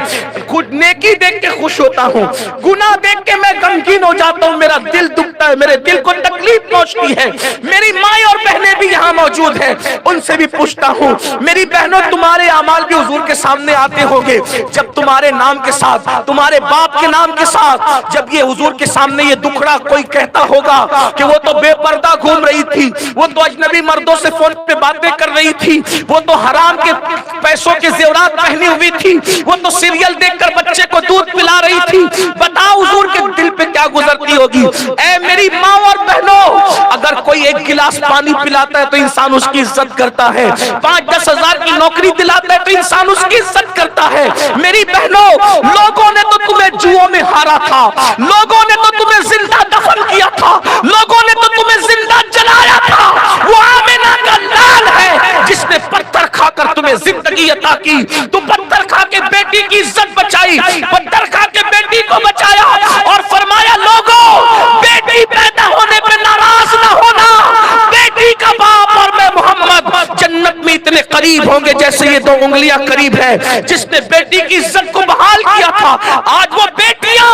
خود نیکی دیکھ کے خوش ہوتا ہوں، گناہ دیکھ کے میں غمگین ہو جاتا ہوں، میرا دل دکھتا ہے، میرے دل کو تکلیف پہنچتی ہے۔ میری ماں اور بہنیں بھی یہاں موجود ہیں، ان سے بھی پوچھتا ہوں میری بہنوں تمہارے اعمال بھی حضور کے سامنے آتے ہوں گے، جب تمہارے نام کے ساتھ تمہارے باپ کے نام کے ساتھ جب یہ حضور کے سامنے یہ دکھڑا کوئی کہتا ہوگا کہ وہ تو بے پردہ گھوم رہی تھی، وہ تو اجنبی مردوں سے فون پہ باتیں کر رہی تھی، وہ تو حرام کے پیسوں کے زیورات پہنی ہوئی تھی، وہ تو سیریل دیکھ کر بچے کو دودھ پلا رہی تھی، بتاؤ حضور کے دل پہ کیا گزرتی ہوگی؟ اے میری ماں اور بہنوں، اگر کوئی 1 گلاس پانی پلاتا ہے تو انسان اس کی عزت کرتا ہے، 5-10 ہزار کی نوکری دلاتا ہے تو انسان اس کی عزت کرتا ہے۔ میری بہنوں، لوگوں نے تو تمہیں جوؤں میں ہارا تھا، لوگوں نے تو تمہیں زندہ دفن کیا تھا، لوگوں نے تو تمہیں زندہ جلایا تھا، وہ آمنہ کا لال ہے جس نے پتھر کھا کر تمہیں زندگی عطا کی، تو پتھر کھا کے بیٹی کی عزت بچائی، پتھر کھا کے بیٹی کو بچایا اور فرمایا لوگوں بیٹی پیدا ہونے پہ ناراض نہ ہونا، بیٹی کا باپ اور میں محمد جنت میں اتنے قریب ہوں گے جیسے یہ 2 انگلیاں قریب ہے۔ جس نے بیٹی کی عزت کو بحال کیا تھا، آج وہ بیٹیاں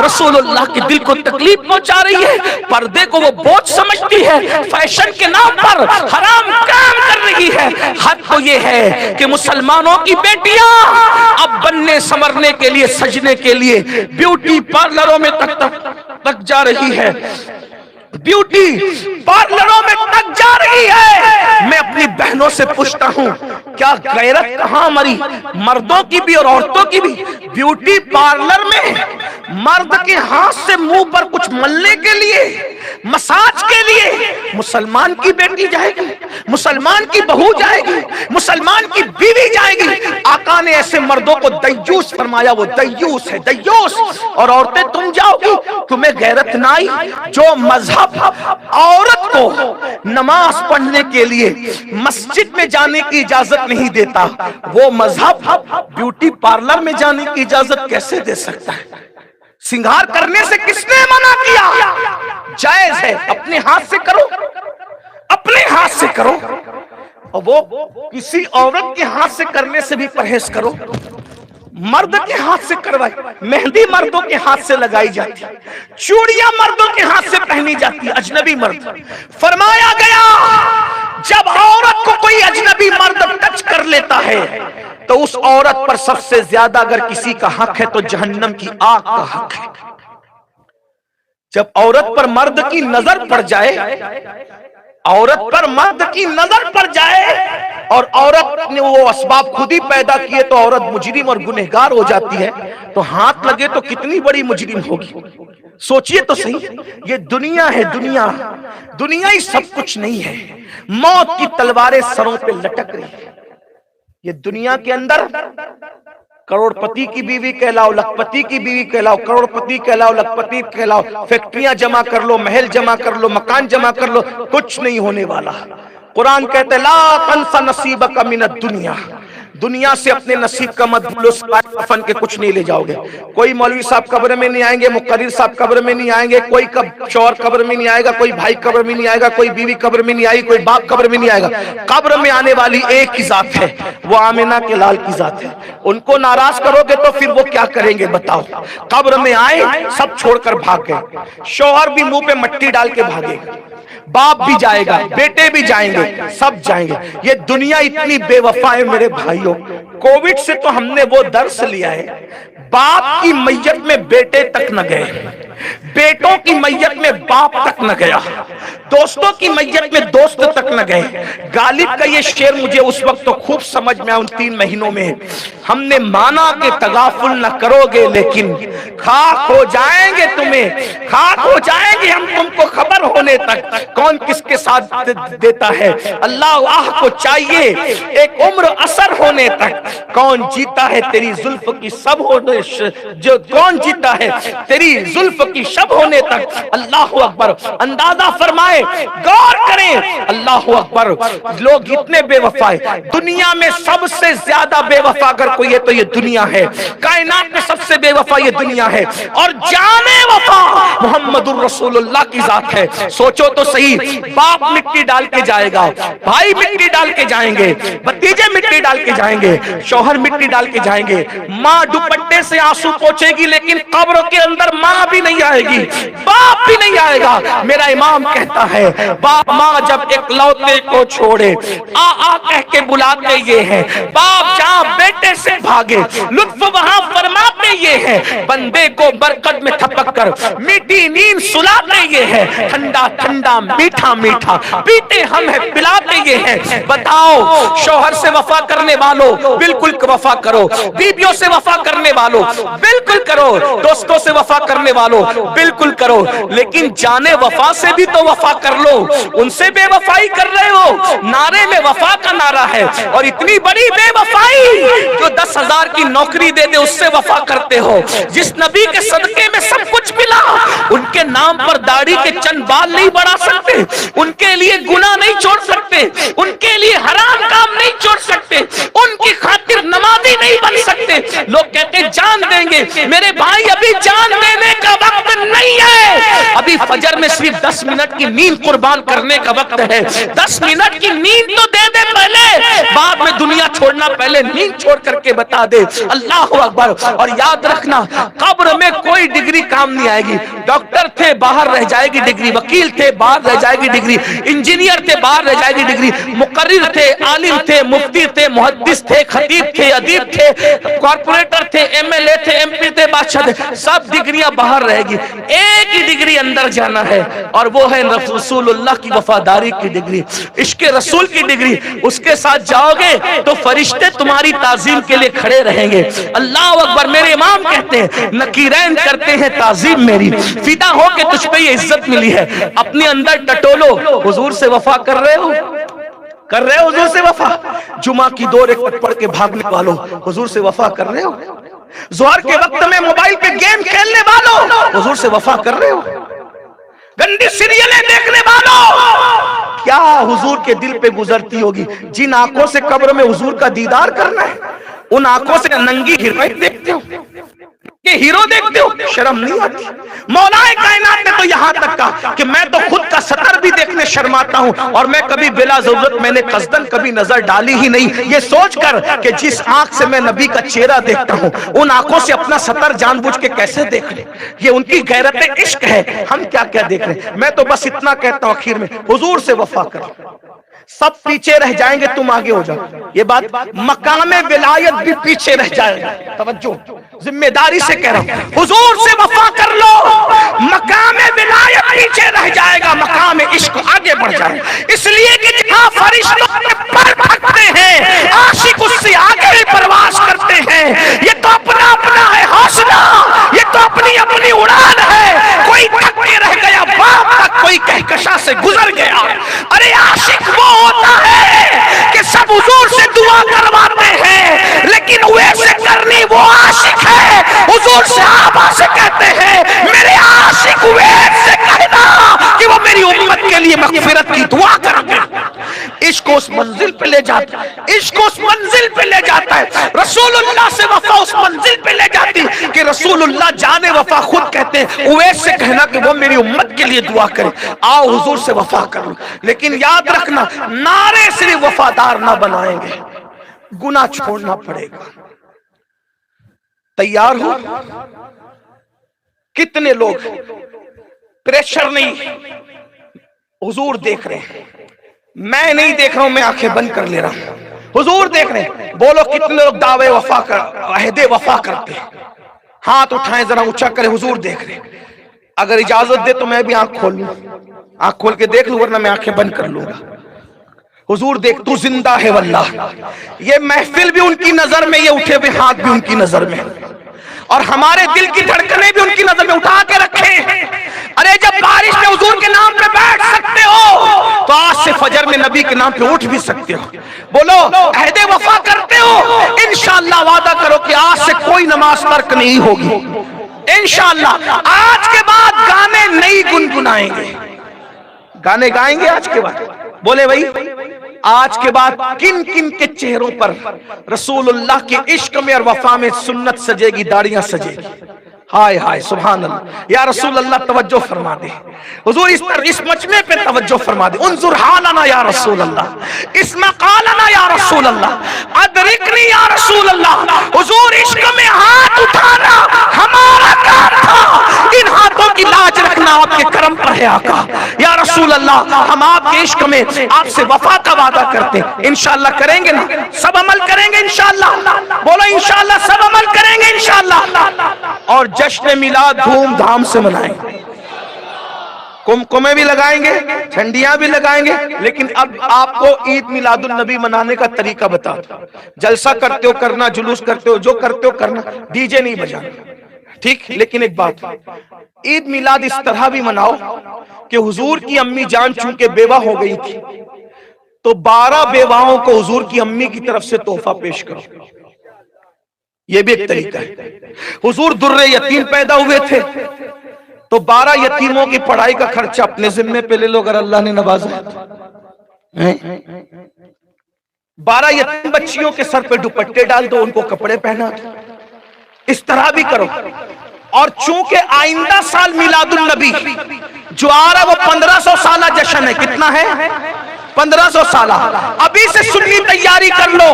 رسول اللہ کے دل کو تکلیف پہنچا رہی ہے، پردے کو وہ بوجھ سمجھتی ہے، فیشن کے نام پر حرام کام کر رہی ہے۔ حد تو یہ ہے کہ مسلمانوں کی بیٹیاں اب بننے سنورنے کے لیے، سجنے کے لیے بیوٹی پارلروں میں تک جا رہی ہے، بیوٹی پارلروں میں تک جا رہی ہے۔ میں اپنی بہنوں سے پوچھتا ہوں کیا غیرت کہاں مری؟ مردوں کی بھی اور عورتوں کی بھی۔ بیوٹی پارلر میں مرد کے ہاتھ سے منہ پر کچھ ملنے کے لیے، مساج کے لیے مسلمان کی بیٹی جائے گی، مسلمان کی بہو جائے گی، مسلمان کی بیوی جائے گی۔ آقا نے ایسے مردوں کو دیوس فرمایا، وہ دیوس ہے، دیوس۔ اور عورتیں تم جاؤ گی، تمہیں غیرت نہ آئی؟ جو مذہب عورت کو نماز پڑھنے کے لیے مسجد میں جانے کی اجازت نہیں دیتا، وہ مذہب بیوٹی پارلر میں جانے کی اجازت کیسے دے سکتا ہے؟ سنگار کرنے سے کس نے منع کیا؟ جائز ہے، اپنے ہاتھ سے کرو، اپنے ہاتھ سے کرو، اور وہ کسی عورت کے ہاتھ سے کرنے سے بھی پرہیز کرو۔ مرد کے ہاتھ سے کروائی، مہندی مردوں کے ہاتھ سے لگائی جاتی، چوڑیاں مردوں کے ہاتھ سے پہنی جاتی، اجنبی مرد۔ فرمایا گیا جب عورت کو کوئی اجنبی مرد ٹچ کر لیتا ہے تو اس عورت پر سب سے زیادہ اگر کسی کا حق ہے تو جہنم کی آگ کا حق ہے۔ جب عورت پر مرد کی نظر پڑ جائے، عورت پر مرد کی نظر پڑ جائے اور عورت نے وہ اسباب خود ہی پیدا کیے تو عورت مجرم اور گنہگار ہو جاتی ہے، تو ہاتھ لگے تو کتنی بڑی مجرم ہوگی۔ سوچئے تو صحیح، یہ دنیا ہے، دنیا ہی سب کچھ نہیں ہے۔ موت کی تلواریں سروں پہ لٹک رہی ہے۔ یہ دنیا کے اندر کروڑ پتی کی بیوی کہلاؤ، لکھ پتی کی بیوی کہلاؤ، کروڑ پتی کہلاؤ، لکھ پتی کہلاؤ، فیکٹریاں جمع کر لو، محل جمع کر لو، مکان جمع کر لو، کچھ نہیں ہونے والا۔ قرآن کہتے ہیں لا تنس نصیبک من الدنیا، دنیا سے اپنے نصیب کا مت بھولو، فن کے کچھ نہیں لے جاؤ گے۔ کوئی مولوی صاحب قبر میں نہیں آئیں گے، مقرر صاحب قبر میں نہیں آئیں گے، کوئی شوہر قبر میں نہیں آئے گا، کوئی بھائی قبر میں نہیں آئے گا، کوئی بیوی قبر میں نہیں آئی، کوئی باپ قبر میں نہیں آئے گا۔ قبر میں آنے والی ایک ہی ذات ہے، وہ آمنہ کے لال کی ذات ہے۔ ان کو ناراض کرو گے تو پھر وہ کیا کریں گے بتاؤ؟ قبر میں آئے، سب چھوڑ کر بھاگ گئے، شوہر بھی منہ پہ مٹی ڈال کے بھاگے، باپ بھی جائے گا، بیٹے بھی جائیں گے، سب جائیں گے. یہ دنیا اتنی بے وفا ہے میرے بھائیوں. کووڈ سے تو ہم نے وہ درس لیا ہے، باپ کی میت میں بیٹے تک نہ گئے، بیٹوں کی میت میں باپ تک نہ گیا، دوستوں کی میت میں دوست تک نہ گئے. غالب کا یہ شعر مجھے اس وقت تو خوب سمجھ میں آیا، ان 3 مہینوں میں ہم نے مانا کہ تغافل نہ کرو گے، لیکن خاک ہو جائیں گے تمہیں، خاک ہو جائیں گے ہم تم کو خبر ہونے تک کون کس کے ساتھ دیتا ہے. اللہ کو چاہیے ایک عمر اثر ہونے تک کون جیتا ہے تیری زلف کی سب ہونے، جو کون جیتا ہے تیری زلف کی شب ہونے تک. اللہ اکبر. اندازہ فرمائے، غور کریں، اللہ اکبر. لوگ اتنے بے وفا ہیں. دنیا میں سب سے زیادہ بے وفا اگر کوئی ہے تو یہ دنیا ہے. کائنات میں سب سے بے وفا یہ دنیا ہے، اور جانے وفا محمد الرسول اللہ کی ذات ہے. سوچو تو صحیح، باپ مٹی ڈال کے جائے گا، بھائی مٹی ڈال کے جائیں گے، بھتیجے مٹی ڈال کے جائیں گے، شوہر مٹی ڈال کے جائیں گے، ماں دوپٹے سے آنسو پوچھے گی لیکن قبر کے اندر ماں بھی نہیں آئے گی، باپ بھی نہیں آئے گا. میرا امام کہتا ہے باپ ماں جب ایک لوتے کو چھوڑے آ آ کہہ کے بلاتے یہ ہیں، باپ جہاں بیٹے سے بھاگے لطف وہاں فرماتے یہ ہیں، بندے کو برکت میں تھپک کر میٹھی نیند سلاتے یہ ہیں، ٹھنڈا ٹھنڈا میٹھا میٹھا پیتے ہم ہیں پلاتے یہ ہیں. بتاؤ، شوہر سے وفا کرنے والوں بالکل وفا کرو، بیویوں سے وفا کرنے والوں بالکل کرو، دوستوں سے وفا کرنے والوں بالکل کرو، لیکن جانے وفا سے بھی تو وفا کر لو. ان سے بے وفائی کر رہے ہو. نعرے میں وفا کا نعرہ ہے، اور اتنی بڑی بے وفائی جو 10,000 کی نوکری دے دے اس سے وفا کرتے ہو. جس نبی کے صدقے میں سب کچھ ملا، ان کے نام پر داڑھی کے چند بال نہیں بڑھا سکتے، ان کے لیے گناہ نہیں چھوڑ سکتے، ان کے لیے حرام کام نہیں چھوڑ سکتے، ان کی خاطر نمازی نہیں بن سکتے. لوگ کہتے جان دیں گے. میرے بھائی ابھی جان دینے کا وقت نہیں ہے، ابھی فجر میں صرف 10 منٹ کی نیند قربان کرنے کا وقت ہے. 10 منٹ کی نیند تو دے دے پہلے، بعد میں دنیا چھوڑنا پہلے نیند چھوڑ کر کے بتا دے. اللہ اکبر. اور یاد رکھنا، قبر میں کوئی ڈگری کام نہیں آئے گی. ڈاکٹر تھے باہر رہ جائے گی ڈگری، وکیل تھے باہر رہ جائے گی ڈگری، انجینئر تھے باہر رہ جائے گی ڈگری، مقرر تھے، عالم تھے، مفتی تھے، محدث تھے، خطیب تھے، ادیب تھے، کارپوریٹر تھے، ایم ایل اے تھے، ایم پی تھے، بادشاہ تھے، سب ڈگریاں باہر رہے گی. ایک ہی ڈگری اندر جانا ہے، اور وہ ہے رسول اللہ کی وفاداری کی ڈگری، عشق رسول کی ڈگری. اس کے ساتھ جاؤ گے تو فرشتے تمہاری تعظیم کے لیے کھڑے رہیں گے. اللہ اکبر. میرے امام کہتے ہیں نکیرین کرتے ہیں تعظیم میری، فدا ہو کے تجھ پہ یہ عزت ملی ہے. اپنے اندر ٹٹولو، حضور سے وفا کر رہے ہو، کر رہے ہو حضور سے وفا؟ جمعہ کی 2 رکعت پڑھ کے بھاگنے والوں حضور سے وفا کر رہے ہو؟ ظہر کے وقت میں موبائل پہ گیم کھیلنے والوں حضور سے وفا کر رہے ہو؟ گندی سیریلیں دیکھنے والوں کیا حضور کے دل پہ گزرتی ہوگی؟ جن آنکھوں سے قبر میں حضور کا دیدار کرنا ہے، ان آنکھوں سے ننگی ہیروئن دیکھتے ہو کہ ہیرو دیکھتے ہو؟ شرم نہیں آتی؟ مولا کائنات نے تو یہاں تک کہا کہ میں تو خود کا سطر بھی دیکھنے شرماتا ہوں، اور میں کبھی بلا ضرورت میں نے قصدن کبھی نظر ڈالی ہی نہیں، یہ سوچ کر کہ جس آنکھ سے میں نبی کا چہرہ دیکھتا ہوں ان آنکھوں سے اپنا سطر جان بوجھ کے کیسے دیکھ لیں؟ یہ ان کی غیرت عشق ہے. ہم کیا کیا دیکھ رہے ہیں؟ میں تو بس اتنا کہتا ہوں آخر میں، حضور سے وفا کرو. سب پیچھے رہ جائیں گے، تم آگے ہو جاؤ. یہ بات مقام ولایت بھی پیچھے رہ جائے گا. توجہ، ذمہ داری سے کہہ رہا ہوں، حضور سے وفا کر لو، مقام ولایت پیچھے رہ جائے گا، مقام عشق آگے بڑھ جائے گا. اس لیے کہ جہاں فرشتوں کے پر پھٹتے ہیں، عاشق اس سے آگے ہی پرواز کرتے ہیں. یہ تو اپنا اپنا ہے حوصلہ، یہ تو اپنی اپنی اڑان ہے. کوئی تھک کے رہ گیا باپ تک، کوئی کہکشاں سے گزر گیا. ارے عاشق وہ ہوتا ہے کہ سب حضور سے دعا کرواتے ہیں، لیکن ویسے کرنی وہ عاشق ہے. حضور صحابہ سے کہتے ہیں میرے عاشق ویسے کہنا کہ وہ میری امت کے لیے مغفرت کی دعا کریں گے. عشق اس منزل پہ لے جاتا ہے، عشق اس منزل پہ لے جاتا ہے. رسول اللہ سے وفا اس منزل پہ لے جاتی کہ رسول اللہ جانے وفا خود کہتے ہیں اویس سے کہنا کہ وہ میری امت کے لیے دعا کرے. آؤ حضور سے وفا کرو، لیکن یاد رکھنا نعرے صرف وفادار نہ بنائیں گے، گناہ چھوڑنا پڑے گا. تیار ہو؟ کتنے لوگ پریشر نہیں، حضور دیکھ رہے ہیں، میں نہیں دیکھ رہا ہوں، میں آنکھیں بند کر لے رہا ہوں، حضور دیکھ رہے ہیں. بولو کتنے لوگ دعوے وفا کر عہد وفا کرتے ہیں؟ ہاتھ اٹھائیں ذرا اونچا کریں. حضور دیکھ رہے ہیں. اگر اجازت دے تو میں بھی آنکھ کھول لوں، آنکھ کھول کے دیکھ لوں، ورنہ میں آنکھیں بند کر لوں گا. حضور دیکھ تو زندہ ہے واللہ. یہ محفل بھی ان کی نظر میں، یہ اٹھے ہوئے ہاتھ بھی ان کی نظر میں، اور ہمارے دل کی دھڑکنیں بھی ان کی نظر میں. اٹھا کے رکھے. ارے جب بارش میں حضور کے نام پہ بیٹھ سکتے ہو تو آج سے فجر میں نبی کے نام پہ اٹھ بھی سکتے ہو. بولو عہد وفا کرتے ہو؟ انشاءاللہ وعدہ کرو کہ آج سے کوئی نماز ترک نہیں ہوگی انشاءاللہ. آج کے بعد گانے نہیں گنگنائیں گے. گانے گائیں گے آج کے بعد؟ بولے بھائی آج کے بعد کن کن کے چہروں پر رسول اللہ کے عشق میں اور وفا میں سنت سجے گی، داڑیاں سجے گی. ہائے ہائے سبحان اللہ. یا رسول اللہ توجہ فرما دے. حضور اس مجمع پہ توجہ فرما دے. انظر حالنا یا رسول اللہ، اسمع قالنا یا رسول اللہ، ادرکنی یا رسول اللہ. حضور عشق میں ہاتھ اٹھانا ہمارا کام تھا، ان ہاتھوں کی لاج رکھنا آپ کے کرم پر ہے آقا. یا رسول اللہ ہم آپ کے عشق میں آپ سے وفا کا وعدہ کرتے ہیں. انشاءاللہ کریں گے نا؟ سب عمل کریں گے انشاءاللہ؟ بولو انشاءاللہ سب عمل کریں گے انشاءاللہ. اور جشن میلاد دھوم دھام سے منائیں گے، کمکمے بھی لگائیں گے، جھنڈیاں بھی لگائیں گے. لیکن اب آپ کو عید میلاد النبی منانے کا طریقہ بتا دو. جلسہ کرتے ہو کرنا، جلوس کرتے ہو جو کرتے ہو کرنا، ڈی جے نہیں بجانا، ٹھیک. لیکن ایک بات، عید میلاد اس طرح بھی مناؤ کہ حضور کی امی جان چونکہ بیوہ ہو گئی تھی تو 12 بیواؤں کو حضور کی امی کی طرف سے تحفہ پیش کرو. یہ بھی ایک طریقہ ہے. حضور در یتیم پیدا ہوئے تھے تو 12 یتیموں کی پڑھائی کا خرچہ اپنے ذمے پہ لے لو اگر اللہ نے نوازا. 12 یتیم بچیوں کے سر پہ دوپٹے ڈال دو، ان کو کپڑے پہنا دو. اس طرح بھی کرو. اور چونکہ آئندہ سال میلاد النبی جو آ رہا وہ 1500 سالہ جشن ہے. کتنا ہے؟ 1500 سالہ. ابھی سے سنی تیاری کر لو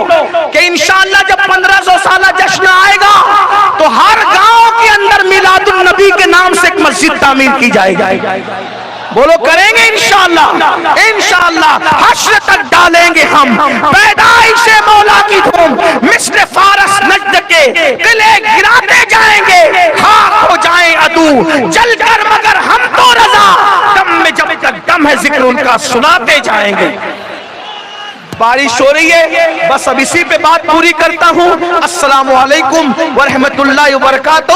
کہ انشاءاللہ جب 1500 سالہ جشن آئے گا تو ہر گاؤں کے اندر میلاد النبی کے نام سے ایک مسجد تعمیر کی جائے گی. بولو کریں گے انشاءاللہ؟ انشاءاللہ حشر تک ڈالیں گے ہم پیدائش مولا کی دھوم. مثل فارس نجد کے قلعے گراتے جائیں گے، خاک ہو جائیں عدو جل کر مگر ہم تو رضا، دم میں جب تک دم ہے ذکر ان کا سناتے جائیں گے. بارش ہو رہی ہے، بس اب اسی پہ بات پوری کرتا ہوں. السلام علیکم ورحمت اللہ وبرکاتہ.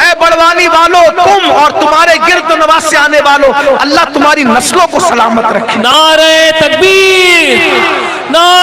اے بڑوانی والو، تم اور تمہارے گرد و نواز سے آنے والوں، اللہ تمہاری نسلوں کو سلامت رکھے. نعرہ تکبیر، نعرہ